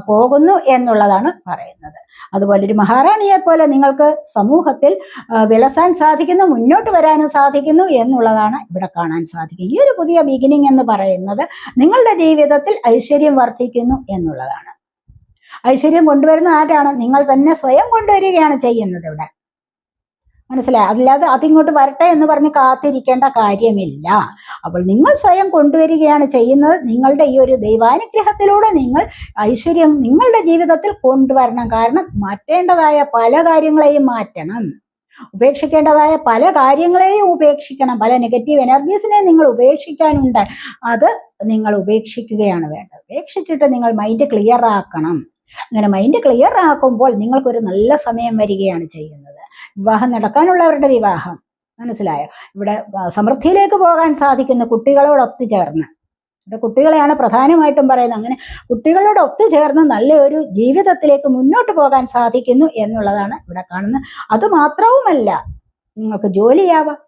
പോകുന്നു എന്നുള്ളതാണ് പറയുന്നത്. അതുപോലെ ഒരു മഹാറാണിയെ പോലെ നിങ്ങൾക്ക് സമൂഹത്തിൽ വിളസാൻ സാധിക്കുന്നു, മുന്നോട്ട് വരാനും സാധിക്കുന്നു എന്നുള്ളതാണ് ഇവിടെ കാണാൻ സാധിക്കും. ഈ ഒരു പുതിയ ബിഗിനിങ് എന്ന് പറയുന്നത് നിങ്ങളുടെ ജീവിതത്തിൽ ഐശ്വര്യം വർദ്ധിക്കുന്നു എന്നുള്ളതാണ്. ഐശ്വര്യം കൊണ്ടുവരുന്ന ആരാണ്? നിങ്ങൾ തന്നെ സ്വയം കൊണ്ടുവരികയാണ് ചെയ്യുന്നത് ഇവിടെ. മനസ്സിലായി? അല്ലാതെ അതിങ്ങോട്ട് വരട്ടെ എന്ന് പറഞ്ഞ് കാത്തിരിക്കേണ്ട കാര്യമില്ല. അപ്പോൾ നിങ്ങൾ സ്വയം കൊണ്ടുവരികയാണ് ചെയ്യുന്നത്. നിങ്ങളുടെ ഈ ഒരു ദൈവാനുഗ്രഹത്തിലൂടെ നിങ്ങൾ ഐശ്വര്യം നിങ്ങളുടെ ജീവിതത്തിൽ കൊണ്ടുവരണം. കാരണം മാറ്റേണ്ടതായ പല കാര്യങ്ങളെയും മാറ്റണം, ഉപേക്ഷിക്കേണ്ടതായ പല കാര്യങ്ങളെയും ഉപേക്ഷിക്കണം. പല നെഗറ്റീവ് എനർജീസിനെ നിങ്ങൾ ഉപേക്ഷിക്കാനുണ്ട്. അത് നിങ്ങൾ ഉപേക്ഷിക്കുകയാണ് വേണ്ടത്. ഉപേക്ഷിച്ചിട്ട് നിങ്ങൾ മൈൻഡ് ക്ലിയർ ആക്കണം. അങ്ങനെ മൈൻഡ് ക്ലിയർ ആക്കുമ്പോൾ നിങ്ങൾക്കൊരു നല്ല സമയം വരികയാണ് ചെയ്യുന്നത്. വിവാഹം നടക്കാനുള്ളവരുടെ വിവാഹം, മനസ്സിലായോ? ഇവിടെ സമൃദ്ധിയിലേക്ക് പോകാൻ സാധിക്കുന്നു കുട്ടികളോടൊത്തു ചേർന്ന്. ഇവിടെ കുട്ടികളെയാണ് പ്രധാനമായിട്ടും പറയുന്നത്. അങ്ങനെ കുട്ടികളോട് ഒത്തുചേർന്ന് നല്ലൊരു ജീവിതത്തിലേക്ക് മുന്നോട്ട് പോകാൻ സാധിക്കുന്നു എന്നുള്ളതാണ് ഇവിടെ കാണുന്നത്. അതുമാത്രവുമല്ല, നിങ്ങൾക്ക് ജോലിയാവാം,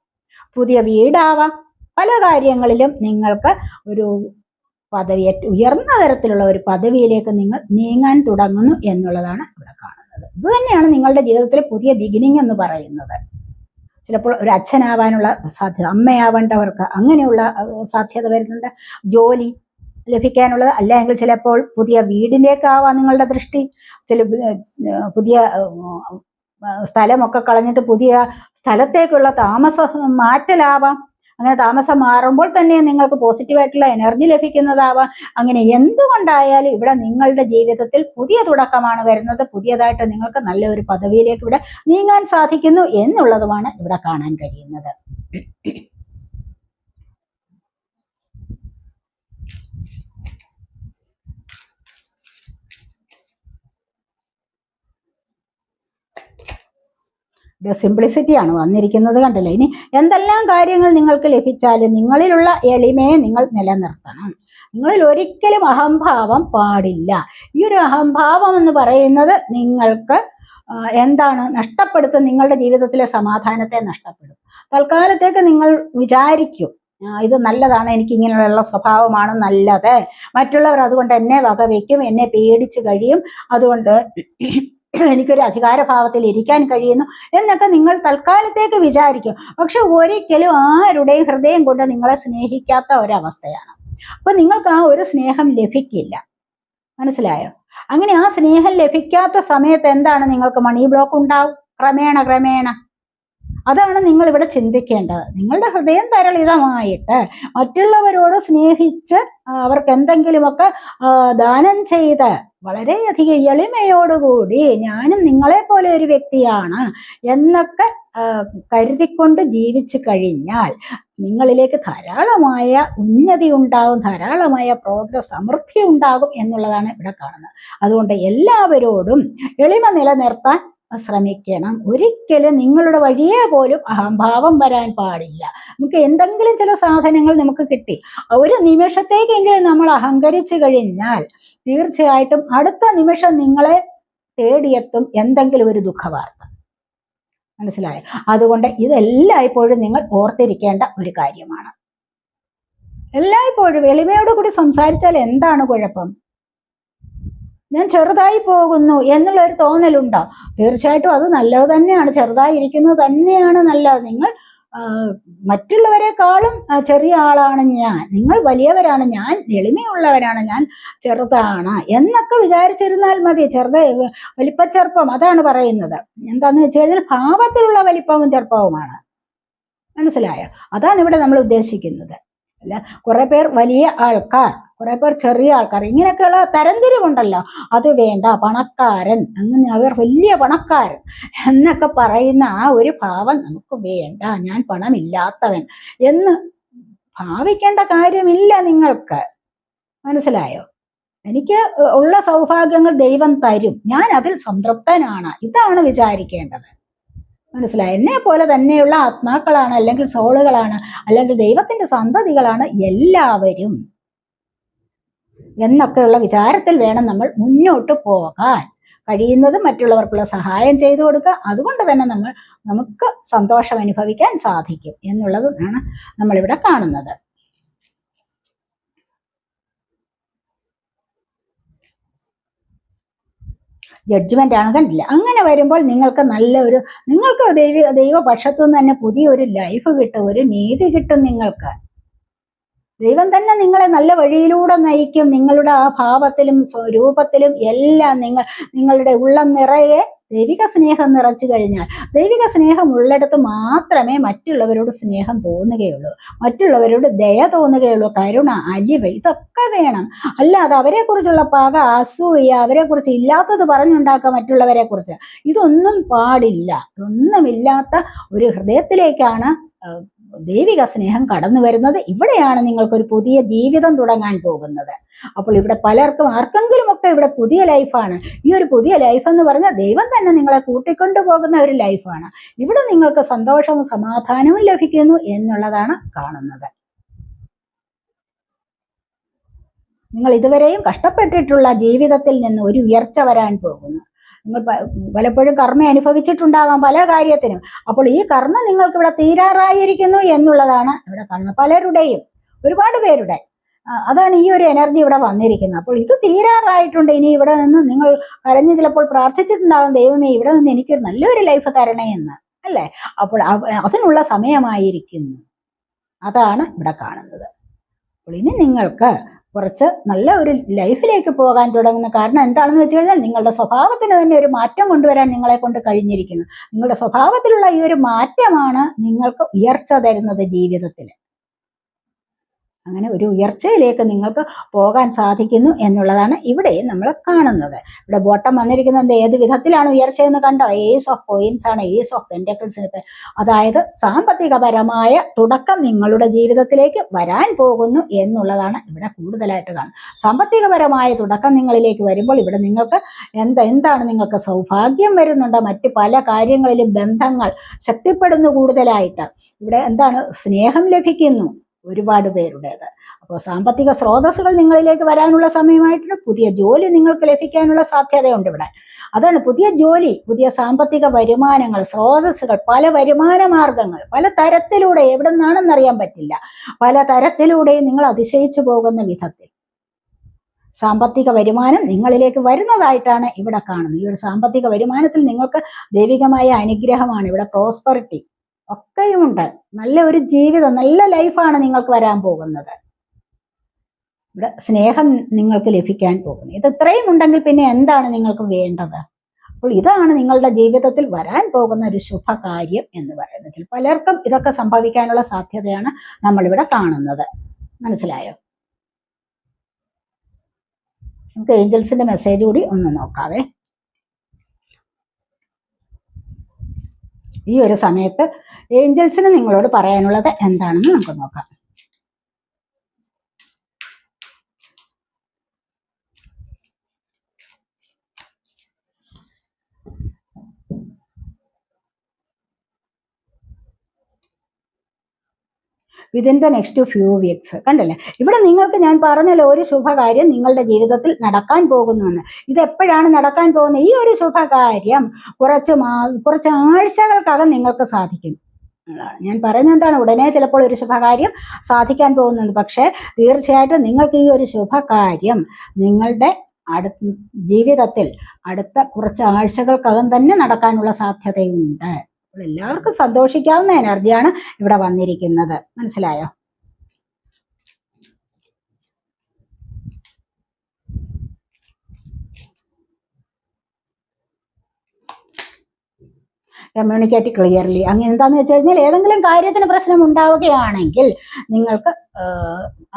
പുതിയ വീടാവാം, പല കാര്യങ്ങളിലും നിങ്ങൾക്ക് ഒരു പദവി, ഉയർന്ന തരത്തിലുള്ള ഒരു പദവിയിലേക്ക് നിങ്ങൾ നീങ്ങാൻ തുടങ്ങുന്നു എന്നുള്ളതാണ് ഇവിടെ കാണുന്നത്. ഇത് തന്നെയാണ് നിങ്ങളുടെ ജീവിതത്തിലെ പുതിയ ബിഗിനിങ് എന്ന് പറയുന്നത്. ചിലപ്പോൾ ഒരു അച്ഛനാവാനുള്ള സാധ്യത, അമ്മയാവേണ്ടവർക്ക് അങ്ങനെയുള്ള സാധ്യത വരുന്നുണ്ട്. ജോലി ലഭിക്കാനുള്ളത്, അല്ലെങ്കിൽ ചിലപ്പോൾ പുതിയ വീടിലേക്കാവാം നിങ്ങളുടെ ദൃഷ്ടി. ചില പുതിയ സ്ഥലമൊക്കെ കളഞ്ഞിട്ട് പുതിയ സ്ഥലത്തേക്കുള്ള മാറ്റലാവാം. അങ്ങനെ താമസം മാറുമ്പോൾ തന്നെ നിങ്ങൾക്ക് പോസിറ്റീവായിട്ടുള്ള എനർജി ലഭിക്കുന്നതാവാം. അങ്ങനെ എന്തുകൊണ്ടായാലും ഇവിടെ നിങ്ങളുടെ ജീവിതത്തിൽ പുതിയ തുടക്കമാണ് വരുന്നത്. പുതിയതായിട്ട് നിങ്ങൾക്ക് നല്ലൊരു പദവിയിലേക്ക് ഇവിടെ നീങ്ങാൻ സാധിക്കുന്നു എന്നുള്ളതുമാണ് ഇവിടെ കാണാൻ കഴിയുന്നത്. സിംപ്ലിസിറ്റിയാണ് വന്നിരിക്കുന്നത്, കണ്ടല്ലോ. ഇനി എന്തെല്ലാം കാര്യങ്ങൾ നിങ്ങൾക്ക് ലഭിച്ചാലും നിങ്ങളിലുള്ള എളിമയെ നിങ്ങൾ നിലനിർത്തണം. നിങ്ങളിൽ ഒരിക്കലും അഹംഭാവം പാടില്ല. ഈ ഒരു അഹംഭാവം എന്ന് പറയുന്നത് നിങ്ങൾക്ക് എന്താണ് നഷ്ടപ്പെടുത്തും, നിങ്ങളുടെ ജീവിതത്തിലെ സമാധാനത്തെ നഷ്ടപ്പെടും. തൽക്കാലത്തേക്ക് നിങ്ങൾ വിചാരിക്കും ഇത് നല്ലതാണ്, എനിക്ക് ഇങ്ങനെയുള്ള സ്വഭാവമാണ് നല്ലത്, മറ്റുള്ളവർ അതുകൊണ്ട് എന്നെ വകവയ്ക്കും, എന്നെ പേടിച്ച് കഴിയും, അതുകൊണ്ട് എനിക്കൊരു അധികാരഭാവത്തിൽ ഇരിക്കാൻ കഴിയുന്നു എന്നൊക്കെ നിങ്ങൾ തൽക്കാലത്തേക്ക് വിചാരിക്കും. പക്ഷെ ഒരിക്കലും ആരുടെയും ഹൃദയം കൊണ്ട് നിങ്ങളെ സ്നേഹിക്കാത്ത ഒരവസ്ഥയാണ്. അപ്പൊ നിങ്ങൾക്ക് ആ ഒരു സ്നേഹം ലഭിക്കില്ല. മനസ്സിലായോ? അങ്ങനെ ആ സ്നേഹം ലഭിക്കാത്ത സമയത്ത് എന്താണ്, നിങ്ങൾക്ക് മണി ബ്ലോക്ക് ഉണ്ടാവും ക്രമേണ. അതാണ് നിങ്ങൾ ഇവിടെ ചിന്തിക്കേണ്ടത്. നിങ്ങളുടെ ഹൃദയം തരളിതമായിട്ട് മറ്റുള്ളവരോട് സ്നേഹിച്ച് അവർക്ക് എന്തെങ്കിലുമൊക്കെ ദാനം ചെയ്ത് വളരെയധികം എളിമയോടുകൂടി ഞാനും നിങ്ങളെ പോലെ ഒരു വ്യക്തിയാണ് എന്നൊക്കെ കരുതിക്കൊണ്ട് ജീവിച്ചു കഴിഞ്ഞാൽ നിങ്ങളിലേക്ക് ധാരാളമായ ഉന്നതി ഉണ്ടാകും, ധാരാളമായ പ്രോഗ്രസ്, സമൃദ്ധി ഉണ്ടാകും എന്നുള്ളതാണ് ഇവിടെ കാണുന്നത്. അതുകൊണ്ട് എല്ലാവരോടും എളിമ നിലനിർത്താൻ ശ്രമിക്കണം. ഒരിക്കലും നിങ്ങളുടെ വഴിയെ പോലും അഹംഭാവം വരാൻ പാടില്ല. നമുക്ക് എന്തെങ്കിലും ചില സാധനങ്ങൾ നമുക്ക് കിട്ടി, ഒരു നിമിഷത്തേക്കെങ്കിലും നമ്മൾ അഹങ്കരിച്ചു കഴിഞ്ഞാൽ തീർച്ചയായിട്ടും അടുത്ത നിമിഷം നിങ്ങളെ തേടിയെത്തും എന്തെങ്കിലും ഒരു ദുഃഖവാർത്ത. മനസ്സിലായോ? അതുകൊണ്ട് ഇതെല്ലായ്പ്പോഴും നിങ്ങൾ ഓർത്തിരിക്കേണ്ട ഒരു കാര്യമാണ്. എല്ലായ്പ്പോഴും എളിമയോടുകൂടി സംസാരിച്ചാൽ എന്താണ് കുഴപ്പം? ഞാൻ ചെറുതായി പോകുന്നു എന്നുള്ളൊരു തോന്നലുണ്ടോ? തീർച്ചയായിട്ടും അത് നല്ലത് തന്നെയാണ്, ചെറുതായിരിക്കുന്നത് തന്നെയാണ് നല്ലത്. നിങ്ങൾ മറ്റുള്ളവരെക്കാളും ചെറിയ ആളാണ് ഞാൻ, നിങ്ങൾ വലിയവരാണ്, ഞാൻ എളിമയുള്ളവരാണ്, ഞാൻ ചെറുതാണ് എന്നൊക്കെ വിചാരിച്ചിരുന്നാൽ മതി. വലിപ്പച്ചെറുപ്പം അതാണ് പറയുന്നത്. എന്താന്ന് വെച്ച് കഴിഞ്ഞാൽ ഭാവത്തിലുള്ള വലിപ്പവും ചെറുപ്പവുമാണ്. മനസ്സിലായോ? അതാണ് ഇവിടെ നമ്മൾ ഉദ്ദേശിക്കുന്നത്. അല്ല, കുറെ പേർ വലിയ ആൾക്കാർ, കുറെ പേർ ചെറിയ ആൾക്കാർ, ഇങ്ങനെയൊക്കെയുള്ള തരംതിരിവുണ്ടല്ലോ, അത് വേണ്ട. പണക്കാരൻ, അങ്ങനെ അവർ വലിയ പണക്കാരൻ എന്നൊക്കെ പറയുന്ന ആ ഒരു ഭാവം നമുക്ക് വേണ്ട. ഞാൻ പണമില്ലാത്തവൻ എന്ന് ഭാവിക്കേണ്ട കാര്യമില്ല നിങ്ങൾക്ക്. മനസ്സിലായോ? എനിക്ക് ഉള്ള സൗഭാഗ്യങ്ങൾ ദൈവം തരും, ഞാൻ അതിൽ സംതൃപ്തനാണ്, ഇതാണ് വിചാരിക്കേണ്ടത്. മനസ്സിലായി? എന്നെ പോലെ തന്നെയുള്ള ആത്മാക്കളാണ്, അല്ലെങ്കിൽ സോളുകളാണ്, അല്ലെങ്കിൽ ദൈവത്തിന്റെ സന്തതികളാണ് എല്ലാവരും എന്നൊക്കെയുള്ള വിചാരത്തിൽ വേണം നമ്മൾ മുന്നോട്ട് പോകാൻ. കഴിയുന്നത് മറ്റുള്ളവർക്കുള്ള സഹായം ചെയ്തു കൊടുക്കുക. അതുകൊണ്ട് തന്നെ നമുക്ക് സന്തോഷം അനുഭവിക്കാൻ സാധിക്കും എന്നുള്ളതാണ് നമ്മളിവിടെ കാണുന്നത്. ജഡ്ജ്മെന്റ് ആണ്, കണ്ടില്ല? അങ്ങനെ വരുമ്പോൾ നിങ്ങൾക്ക് നിങ്ങൾക്ക് ദൈവപക്ഷത്തു നിന്ന് തന്നെ പുതിയൊരു ലൈഫ് കിട്ടും, ഒരു നീതി കിട്ടും. നിങ്ങൾക്ക് ദൈവം തന്നെ നിങ്ങളെ നല്ല വഴിയിലൂടെ നയിക്കും. നിങ്ങളുടെ ആ ഭാവത്തിലും സ്വരൂപത്തിലും എല്ലാം നിങ്ങളുടെ ഉള്ളം നിറയെ ദൈവിക സ്നേഹം നിറച്ചു കഴിഞ്ഞാൽ, ദൈവിക സ്നേഹം ഉള്ളിടത്ത് മാത്രമേ മറ്റുള്ളവരോട് സ്നേഹം തോന്നുകയുള്ളൂ, മറ്റുള്ളവരോട് ദയ തോന്നുകയുള്ളൂ, കരുണ, അലിവ് ഇതൊക്കെ വേണം. അല്ലാതെ അവരെക്കുറിച്ചുള്ള പക, അസൂയ, അവരെക്കുറിച്ച് ഇല്ലാത്തത് പറഞ്ഞുണ്ടാക്കുക മറ്റുള്ളവരെ കുറിച്ച്, ഇതൊന്നും പാടില്ല. ഇതൊന്നുമില്ലാത്ത ഒരു ഹൃദയത്തിലേക്കാണ് ദൈവിക സ്നേഹം കടന്നു വരുന്നത്. ഇവിടെയാണ് നിങ്ങൾക്കൊരു പുതിയ ജീവിതം തുടങ്ങാൻ പോകുന്നത്. അപ്പോൾ ഇവിടെ പലർക്കും ആർക്കെങ്കിലും ഒക്കെ ഇവിടെ പുതിയ ലൈഫാണ്. ഈ ഒരു പുതിയ ലൈഫ് എന്ന് പറഞ്ഞാൽ ദൈവം തന്നെ നിങ്ങളെ കൂട്ടിക്കൊണ്ടു പോകുന്ന ഒരു ലൈഫാണ്. ഇവിടെ നിങ്ങൾക്ക് സന്തോഷവും സമാധാനവും ലഭിക്കുന്നു എന്നുള്ളതാണ് കാണുന്നത്. നിങ്ങൾ ഇതുവരെയും കഷ്ടപ്പെട്ടിട്ടുള്ള ജീവിതത്തിൽ നിന്ന് ഒരു ഉയർച്ച വരാൻ പോകുന്നു. നിങ്ങൾ പലപ്പോഴും കർമ്മ അനുഭവിച്ചിട്ടുണ്ടാവാം പല കാര്യത്തിനും. അപ്പോൾ ഈ കർമ്മ നിങ്ങൾക്ക് ഇവിടെ തീരാറായിരിക്കുന്നു എന്നുള്ളതാണ് ഇവിടെ കാണുന്നത്. പലരുടെയും, ഒരുപാട് പേരുടെ അതാണ് ഈ ഒരു എനർജി ഇവിടെ വന്നിരിക്കുന്നത്. അപ്പോൾ ഇത് തീരാറായിട്ടുണ്ട്. ഇനി ഇവിടെ നിന്ന് നിങ്ങൾ കരഞ്ഞ് ചിലപ്പോൾ പ്രാർത്ഥിച്ചിട്ടുണ്ടാകും, ദൈവമേ ഇവിടെ നിന്ന് എനിക്ക് നല്ലൊരു ലൈഫ് തരണേ എന്ന്. അല്ലേ? അപ്പോൾ അതിനുള്ള സമയമായിരിക്കുന്നു. അതാണ് ഇവിടെ കാണുന്നത്. അപ്പോൾ ഇനി നിങ്ങൾക്ക് കുറച്ച് നല്ല ഒരു ലൈഫിലേക്ക് പോകാൻ തുടങ്ങുന്ന കാരണം എന്താണെന്ന് വെച്ച് കഴിഞ്ഞാൽ നിങ്ങളുടെ സ്വഭാവത്തിന് തന്നെ ഒരു മാറ്റം കൊണ്ടുവരാൻ നിങ്ങളെ കൊണ്ട് കഴിഞ്ഞിരിക്കുന്നു. നിങ്ങളുടെ സ്വഭാവത്തിലുള്ള ഈ ഒരു മാറ്റമാണ് നിങ്ങൾക്ക് ഉയർച്ച തരുന്നത് ജീവിതത്തിൽ. അങ്ങനെ ഒരു ഉയർച്ചയിലേക്ക് നിങ്ങൾക്ക് പോകാൻ സാധിക്കുന്നു എന്നുള്ളതാണ് ഇവിടെ നമ്മൾ കാണുന്നത്. ഇവിടെ ബോട്ടം വന്നിരിക്കുന്നത് ഏത് വിധത്തിലാണ് ഉയർച്ച എന്ന് കണ്ടോ? ഏസ് ഓഫ് കോയിൻസ് ആണ്, ഏസ് ഓഫ് പെന്റക്കിൾസിന്. അതായത് സാമ്പത്തികപരമായ തുടക്കം നിങ്ങളുടെ ജീവിതത്തിലേക്ക് വരാൻ പോകുന്നു എന്നുള്ളതാണ് ഇവിടെ കൂടുതലായിട്ട് കാണുന്നത്. സാമ്പത്തികപരമായ തുടക്കം നിങ്ങളിലേക്ക് വരുമ്പോൾ ഇവിടെ നിങ്ങൾക്ക് എന്താണ് നിങ്ങൾക്ക് സൗഭാഗ്യം വരുന്നുണ്ട്. മറ്റ് പല കാര്യങ്ങളിലും ബന്ധങ്ങൾ ശക്തിപ്പെടുന്നു കൂടുതലായിട്ട്. ഇവിടെ എന്താണ്? സ്നേഹം ലഭിക്കുന്നു ഒരുപാട് പേരുടേത്. അപ്പോൾ സാമ്പത്തിക സ്രോതസ്സുകൾ നിങ്ങളിലേക്ക് വരാനുള്ള സമയമായിട്ടുണ്ട്. പുതിയ ജോലി നിങ്ങൾക്ക് ലഭിക്കാനുള്ള സാധ്യതയുണ്ട് ഇവിടെ. അതാണ് പുതിയ ജോലി, പുതിയ സാമ്പത്തിക വരുമാനങ്ങൾ, സ്രോതസ്സുകൾ, പല വരുമാന മാർഗങ്ങൾ, പല തരത്തിലൂടെ, എവിടെ നിന്നാണെന്നറിയാൻ പറ്റില്ല, പല തരത്തിലൂടെയും നിങ്ങൾ അതിശയിച്ചു പോകുന്ന വിധത്തിൽ സാമ്പത്തിക വരുമാനം നിങ്ങളിലേക്ക് വരുന്നതായിട്ടാണ് ഇവിടെ കാണുന്നത്. ഈ ഒരു സാമ്പത്തിക വരുമാനത്തിൽ നിങ്ങൾക്ക് ദൈവികമായ അനുഗ്രഹമാണ്. ഇവിടെ പ്രോസ്പെറിറ്റി ഒക്കെയുമുണ്ട്. നല്ല ഒരു ജീവിതം, നല്ല ലൈഫാണ് നിങ്ങൾക്ക് വരാൻ പോകുന്നത്. ഇവിടെ സ്നേഹം നിങ്ങൾക്ക് ലഭിക്കാൻ പോകുന്നു. ഇത് ഇത്രയും ഉണ്ടെങ്കിൽ പിന്നെ എന്താണ് നിങ്ങൾക്ക് വേണ്ടത്? അപ്പോൾ ഇതാണ് നിങ്ങളുടെ ജീവിതത്തിൽ വരാൻ പോകുന്ന ഒരു ശുഭകാര്യം എന്ന് പറയുന്നത്. പലർക്കും ഇതൊക്കെ സംഭവിക്കാനുള്ള സാധ്യതയാണ് നമ്മളിവിടെ കാണുന്നത്. മനസ്സിലായോ? നമുക്ക് ഏഞ്ചൽസിന്റെ മെസ്സേജ് കൂടി ഒന്ന് നോക്കാവേ. ഈ ഒരു സമയത്ത് ഏഞ്ചൽസിന് നിങ്ങളോട് പറയാനുള്ളത് എന്താണെന്ന് നമുക്ക് നോക്കാം. Within the next few weeks. കണ്ടല്ലേ, ഇവിടെ നിങ്ങൾക്ക് ഞാൻ പറഞ്ഞല്ലോ ഒരു ശുഭകാര്യം നിങ്ങളുടെ ജീവിതത്തിൽ നടക്കാൻ പോകുന്നുവെന്ന്. ഇത് എപ്പോഴാണ് നടക്കാൻ പോകുന്നത്? ഈ ഒരു ശുഭകാര്യം കുറച്ച് ആഴ്ചകൾക്കകം നിങ്ങൾക്ക് സാധിക്കും. ഞാൻ പറയുന്നത് എന്താണ്? ഉടനെ ചിലപ്പോൾ ഒരു ശുഭകാര്യം സാധിക്കാൻ പോകുന്നുണ്ട്. പക്ഷേ തീർച്ചയായിട്ടും നിങ്ങൾക്ക് ഈ ഒരു ശുഭകാര്യം നിങ്ങളുടെ ജീവിതത്തിൽ അടുത്ത കുറച്ച് ആഴ്ചകൾക്കകം തന്നെ നടക്കാനുള്ള സാധ്യതയുണ്ട്. എല്ലാവർക്കും സന്തോഷിക്കാവുന്ന എനർജിയാണ് ഇവിടെ വന്നിരിക്കുന്നത്. മനസ്സിലായോ? Communicate clearly. അങ്ങനെ എന്താണെന്ന് വെച്ച് കഴിഞ്ഞാൽ ഏതെങ്കിലും കാര്യത്തിന് പ്രശ്നം ഉണ്ടാവുകയാണെങ്കിൽ നിങ്ങൾക്ക്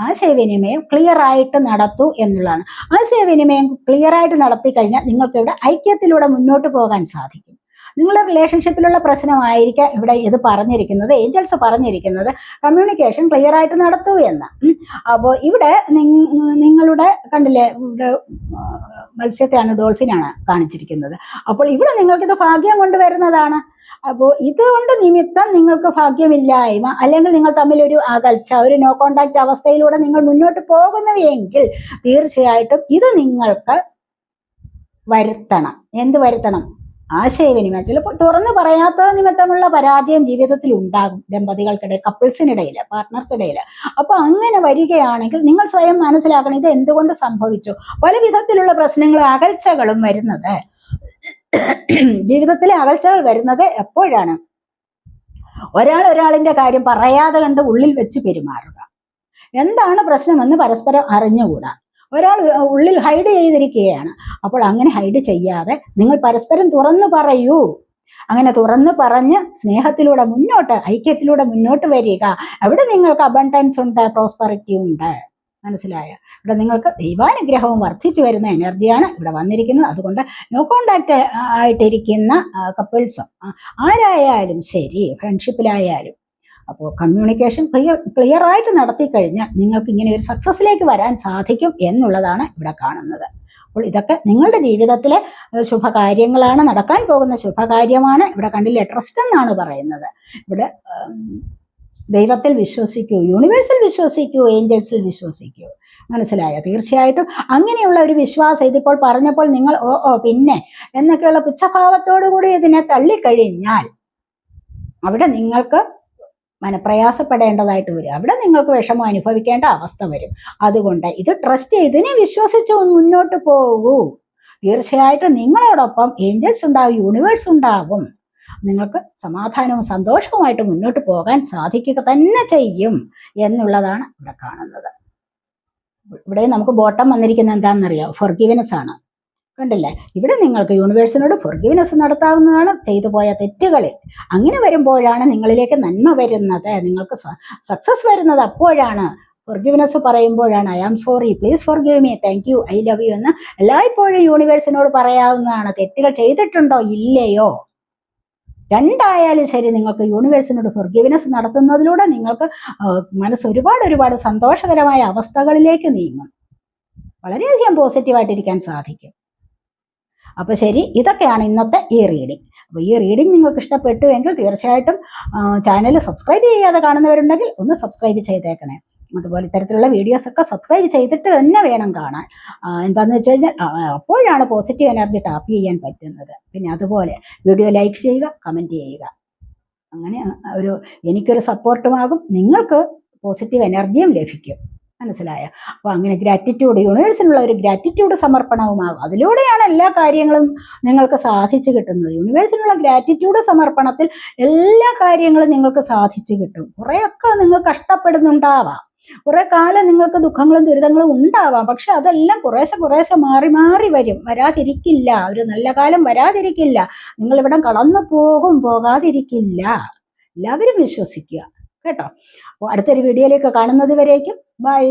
ആശയവിനിമയം ക്ലിയർ ആയിട്ട് നടത്തൂ എന്നുള്ളതാണ്. ആശയവിനിമയം ക്ലിയർ ആയിട്ട് നടത്തി കഴിഞ്ഞാൽ നിങ്ങൾക്ക് ഇവിടെ ഐക്യത്തിലൂടെ മുന്നോട്ട് പോകാൻ സാധിക്കും. നിങ്ങളുടെ റിലേഷൻഷിപ്പിലുള്ള പ്രശ്നമായിരിക്കാം ഇവിടെ ഇത് പറഞ്ഞിരിക്കുന്നത്, ഏഞ്ചൽസ് പറഞ്ഞിരിക്കുന്നത് കമ്മ്യൂണിക്കേഷൻ ക്ലിയർ ആയിട്ട് നടത്തൂ എന്ന്. അപ്പോൾ ഇവിടെ നിങ്ങളുടെ കണ്ടില്ലേ, ഇവിടെ മത്സ്യത്തെയാണ്, ഡോൾഫിനാണ് കാണിച്ചിരിക്കുന്നത്. അപ്പോൾ ഇവിടെ നിങ്ങൾക്കിത് ഭാഗ്യം കൊണ്ടുവരുന്നതാണ്. അപ്പോൾ ഇതുകൊണ്ട് നിമിത്തം നിങ്ങൾക്ക് ഭാഗ്യമില്ലായ്മ അല്ലെങ്കിൽ നിങ്ങൾ തമ്മിൽ ഒരു അകൽച്ച, ഒരു നോ കോണ്ടാക്ട് അവസ്ഥയിലൂടെ നിങ്ങൾ മുന്നോട്ട് പോകുന്നുവെങ്കിൽ തീർച്ചയായിട്ടും ഇത് നിങ്ങൾക്ക് വരുത്തണം. എന്ത് വരുത്തണം? ആശയവിനിമയം. ചിലപ്പോൾ തുറന്നു പറയാത്തത് നിമിത്തമുള്ള പരാജയം ജീവിതത്തിൽ ഉണ്ടാകും, ദമ്പതികൾക്കിടയിൽ, കപ്പിൾസിനിടയിൽ, പാർട്ട്ണർക്കിടയിൽ. അപ്പൊ അങ്ങനെ വരികയാണെങ്കിൽ നിങ്ങൾ സ്വയം മനസ്സിലാക്കണം ഇത് എന്തുകൊണ്ട് സംഭവിച്ചു. പല വിധത്തിലുള്ള പ്രശ്നങ്ങളും അകൽച്ചകളും വരുന്നത്, ജീവിതത്തിലെ അകൽച്ചകൾ വരുന്നത് എപ്പോഴാണ്? ഒരാളിന്റെ കാര്യം പറയാതെ കണ്ട് ഉള്ളിൽ വെച്ച് പെരുമാറുക. എന്താണ് പ്രശ്നമെന്ന് പരസ്പരം അറിഞ്ഞുകൂടാ. ഒരാൾ ഉള്ളിൽ ഹൈഡ് ചെയ്തിരിക്കുകയാണ്. അപ്പോൾ അങ്ങനെ ഹൈഡ് ചെയ്യാതെ നിങ്ങൾ പരസ്പരം തുറന്നു പറയൂ. അങ്ങനെ തുറന്നു പറഞ്ഞ് സ്നേഹത്തിലൂടെ മുന്നോട്ട്, ഐക്യത്തിലൂടെ മുന്നോട്ട് വരിക. അവിടെ നിങ്ങൾക്ക് അബണ്ടൻസ് ഉണ്ട്, പ്രോസ്പെറിറ്റി ഉണ്ട്. മനസ്സിലായ? ഇവിടെ നിങ്ങൾക്ക് ദൈവാനുഗ്രഹവും വർദ്ധിച്ചു വരുന്ന എനർജിയാണ് ഇവിടെ വന്നിരിക്കുന്നത്. അതുകൊണ്ട് നോ കോണ്ടാക്ട് ആയിട്ടിരിക്കുന്ന കപ്പിൾസും ആരായാലും ശരി, ഫ്രണ്ട്ഷിപ്പിലായാലും, അപ്പോൾ കമ്മ്യൂണിക്കേഷൻ ക്ലിയർ ആയിട്ട് നടത്തി കഴിഞ്ഞാൽ നിങ്ങൾക്ക് ഇങ്ങനെ ഒരു സക്സസ്സിലേക്ക് വരാൻ സാധിക്കും എന്നുള്ളതാണ് ഇവിടെ കാണുന്നത്. അപ്പോൾ ഇതൊക്കെ നിങ്ങളുടെ ജീവിതത്തിലെ ശുഭകാര്യങ്ങളാണ്, നടക്കാൻ പോകുന്ന ശുഭകാര്യമാണ്. ഇവിടെ കണ്ടില്ലേ, ട്രസ്റ്റ് എന്നാണ് പറയുന്നത്. ഇവിടെ ദൈവത്തിൽ വിശ്വസിക്കൂ, യൂണിവേഴ്സിൽ വിശ്വസിക്കൂ, ഏഞ്ചൽസിൽ വിശ്വസിക്കൂ. മനസ്സിലായോ? തീർച്ചയായിട്ടും അങ്ങനെയുള്ള ഒരു വിശ്വാസം ഇതിപ്പോൾ പറഞ്ഞപ്പോൾ നിങ്ങൾ പിന്നെ എന്നൊക്കെയുള്ള പുച്ഛഭാവത്തോടു കൂടി ഇതിനെ തള്ളിക്കഴിഞ്ഞാൽ അവിടെ നിങ്ങൾക്ക് മനപ്രയാസപ്പെടേണ്ടതായിട്ട് വരും. അവിടെ നിങ്ങൾക്ക് വിഷമം അനുഭവിക്കേണ്ട അവസ്ഥ വരും. അതുകൊണ്ട് ഇത് ട്രസ്റ്റ് ചെയ്ത് ഇതിനെ വിശ്വസിച്ച് മുന്നോട്ട് പോകൂ. തീർച്ചയായിട്ടും നിങ്ങളോടൊപ്പം ഏഞ്ചൽസ് ഉണ്ടാവും, യൂണിവേഴ്സ് ഉണ്ടാവും. നിങ്ങൾക്ക് സമാധാനവും സന്തോഷവുമായിട്ട് മുന്നോട്ട് പോകാൻ സാധിക്കുക തന്നെ ചെയ്യും എന്നുള്ളതാണ് ഇവിടെ കാണുന്നത്. ഇവിടെ നമുക്ക് ബോട്ടം വന്നിരിക്കുന്നത് എന്താണെന്നറിയാം, ഫൊർഗിവ്നെസ് ആണ്. കണ്ടില്ലേ, ഇവിടെ നിങ്ങൾക്ക് യൂണിവേഴ്സിനോട് ഫൊർഗിവ്നെസ് നടത്താവുന്നതാണ് ചെയ്തു പോയ തെറ്റുകളിൽ. അങ്ങനെ വരുമ്പോഴാണ് നിങ്ങളിലേക്ക് നന്മ വരുന്നത്, നിങ്ങൾക്ക് സക്സസ് വരുന്നത്. അപ്പോഴാണ് ഫൊർഗിവ്നെസ് പറയുമ്പോഴാണ് I am sorry, please forgive me, thank you, I love you എന്ന് എല്ലായ്പ്പോഴും യൂണിവേഴ്സിനോട് പറയാവുന്നതാണ്. തെറ്റുകൾ ചെയ്തിട്ടുണ്ടോ ഇല്ലയോ രണ്ടായാലും ശരി, നിങ്ങൾക്ക് യൂണിവേഴ്സിനോട് ഫൊർഗിവ്നെസ് നടത്തുന്നതിലൂടെ നിങ്ങൾക്ക് മനസ്സ് ഒരുപാട് സന്തോഷകരമായ അവസ്ഥകളിലേക്ക് നീങ്ങും. വളരെയധികം പോസിറ്റീവായിട്ടിരിക്കാൻ സാധിക്കും. അപ്പോൾ ശരി, ഇതൊക്കെയാണ് ഇന്നത്തെ ഈ റീഡിംഗ്. അപ്പോൾ ഈ റീഡിംഗ് നിങ്ങൾക്ക് ഇഷ്ടപ്പെട്ടു എങ്കിൽ തീർച്ചയായിട്ടും ചാനൽ സബ്സ്ക്രൈബ് ചെയ്യാതെ കാണുന്നവരുണ്ടെങ്കിൽ ഒന്ന് സബ്സ്ക്രൈബ് ചെയ്തേക്കണേ. അതുപോലെ ഇത്തരത്തിലുള്ള വീഡിയോസൊക്കെ സബ്സ്ക്രൈബ് ചെയ്തിട്ട് തന്നെ വേണം കാണാൻ. എന്താണെന്ന് വെച്ച് കഴിഞ്ഞാൽ അപ്പോഴാണ് പോസിറ്റീവ് എനർജി ടാപ്പ് ചെയ്യാൻ പറ്റുന്നത്. പിന്നെ അതുപോലെ വീഡിയോ ലൈക്ക് ചെയ്യുക, കമൻറ്റ് ചെയ്യുക. അങ്ങനെ എനിക്കൊരു സപ്പോർട്ടുമാകും, നിങ്ങൾക്ക് പോസിറ്റീവ് എനർജിയും ലഭിക്കും. മനസ്സിലായോ? അപ്പോൾ അങ്ങനെ ഗ്രാറ്റിറ്റ്യൂഡ്, യൂണിവേഴ്സിനുള്ള ഒരു ഗ്രാറ്റിറ്റ്യൂഡ് സമർപ്പണവുമാകും. അതിലൂടെയാണ് എല്ലാ കാര്യങ്ങളും നിങ്ങൾക്ക് സാധിച്ചു കിട്ടുന്നത്. യൂണിവേഴ്സിനുള്ള ഗ്രാറ്റിറ്റ്യൂഡ് സമർപ്പണത്തിൽ എല്ലാ കാര്യങ്ങളും നിങ്ങൾക്ക് സാധിച്ചു കിട്ടും. കുറേയൊക്കെ നിങ്ങൾ കഷ്ടപ്പെടുന്നുണ്ടാവാം, കുറെ കാലം നിങ്ങൾക്ക് ദുഃഖങ്ങളും ദുരിതങ്ങളും ഉണ്ടാവാം. പക്ഷെ അതെല്ലാം കുറേശ്ശെ മാറി വരും, വരാതിരിക്കില്ല. ഒരു നല്ല കാലം വരാതിരിക്കില്ല. നിങ്ങളിവിടെ കടന്നു പോകാതിരിക്കില്ല. എല്ലാവരും വിശ്വസിക്കുക കേട്ടോ. അപ്പോൾ അടുത്തൊരു വീഡിയോയിലേക്ക് കാണുന്നത് വരേക്കും ബൈ.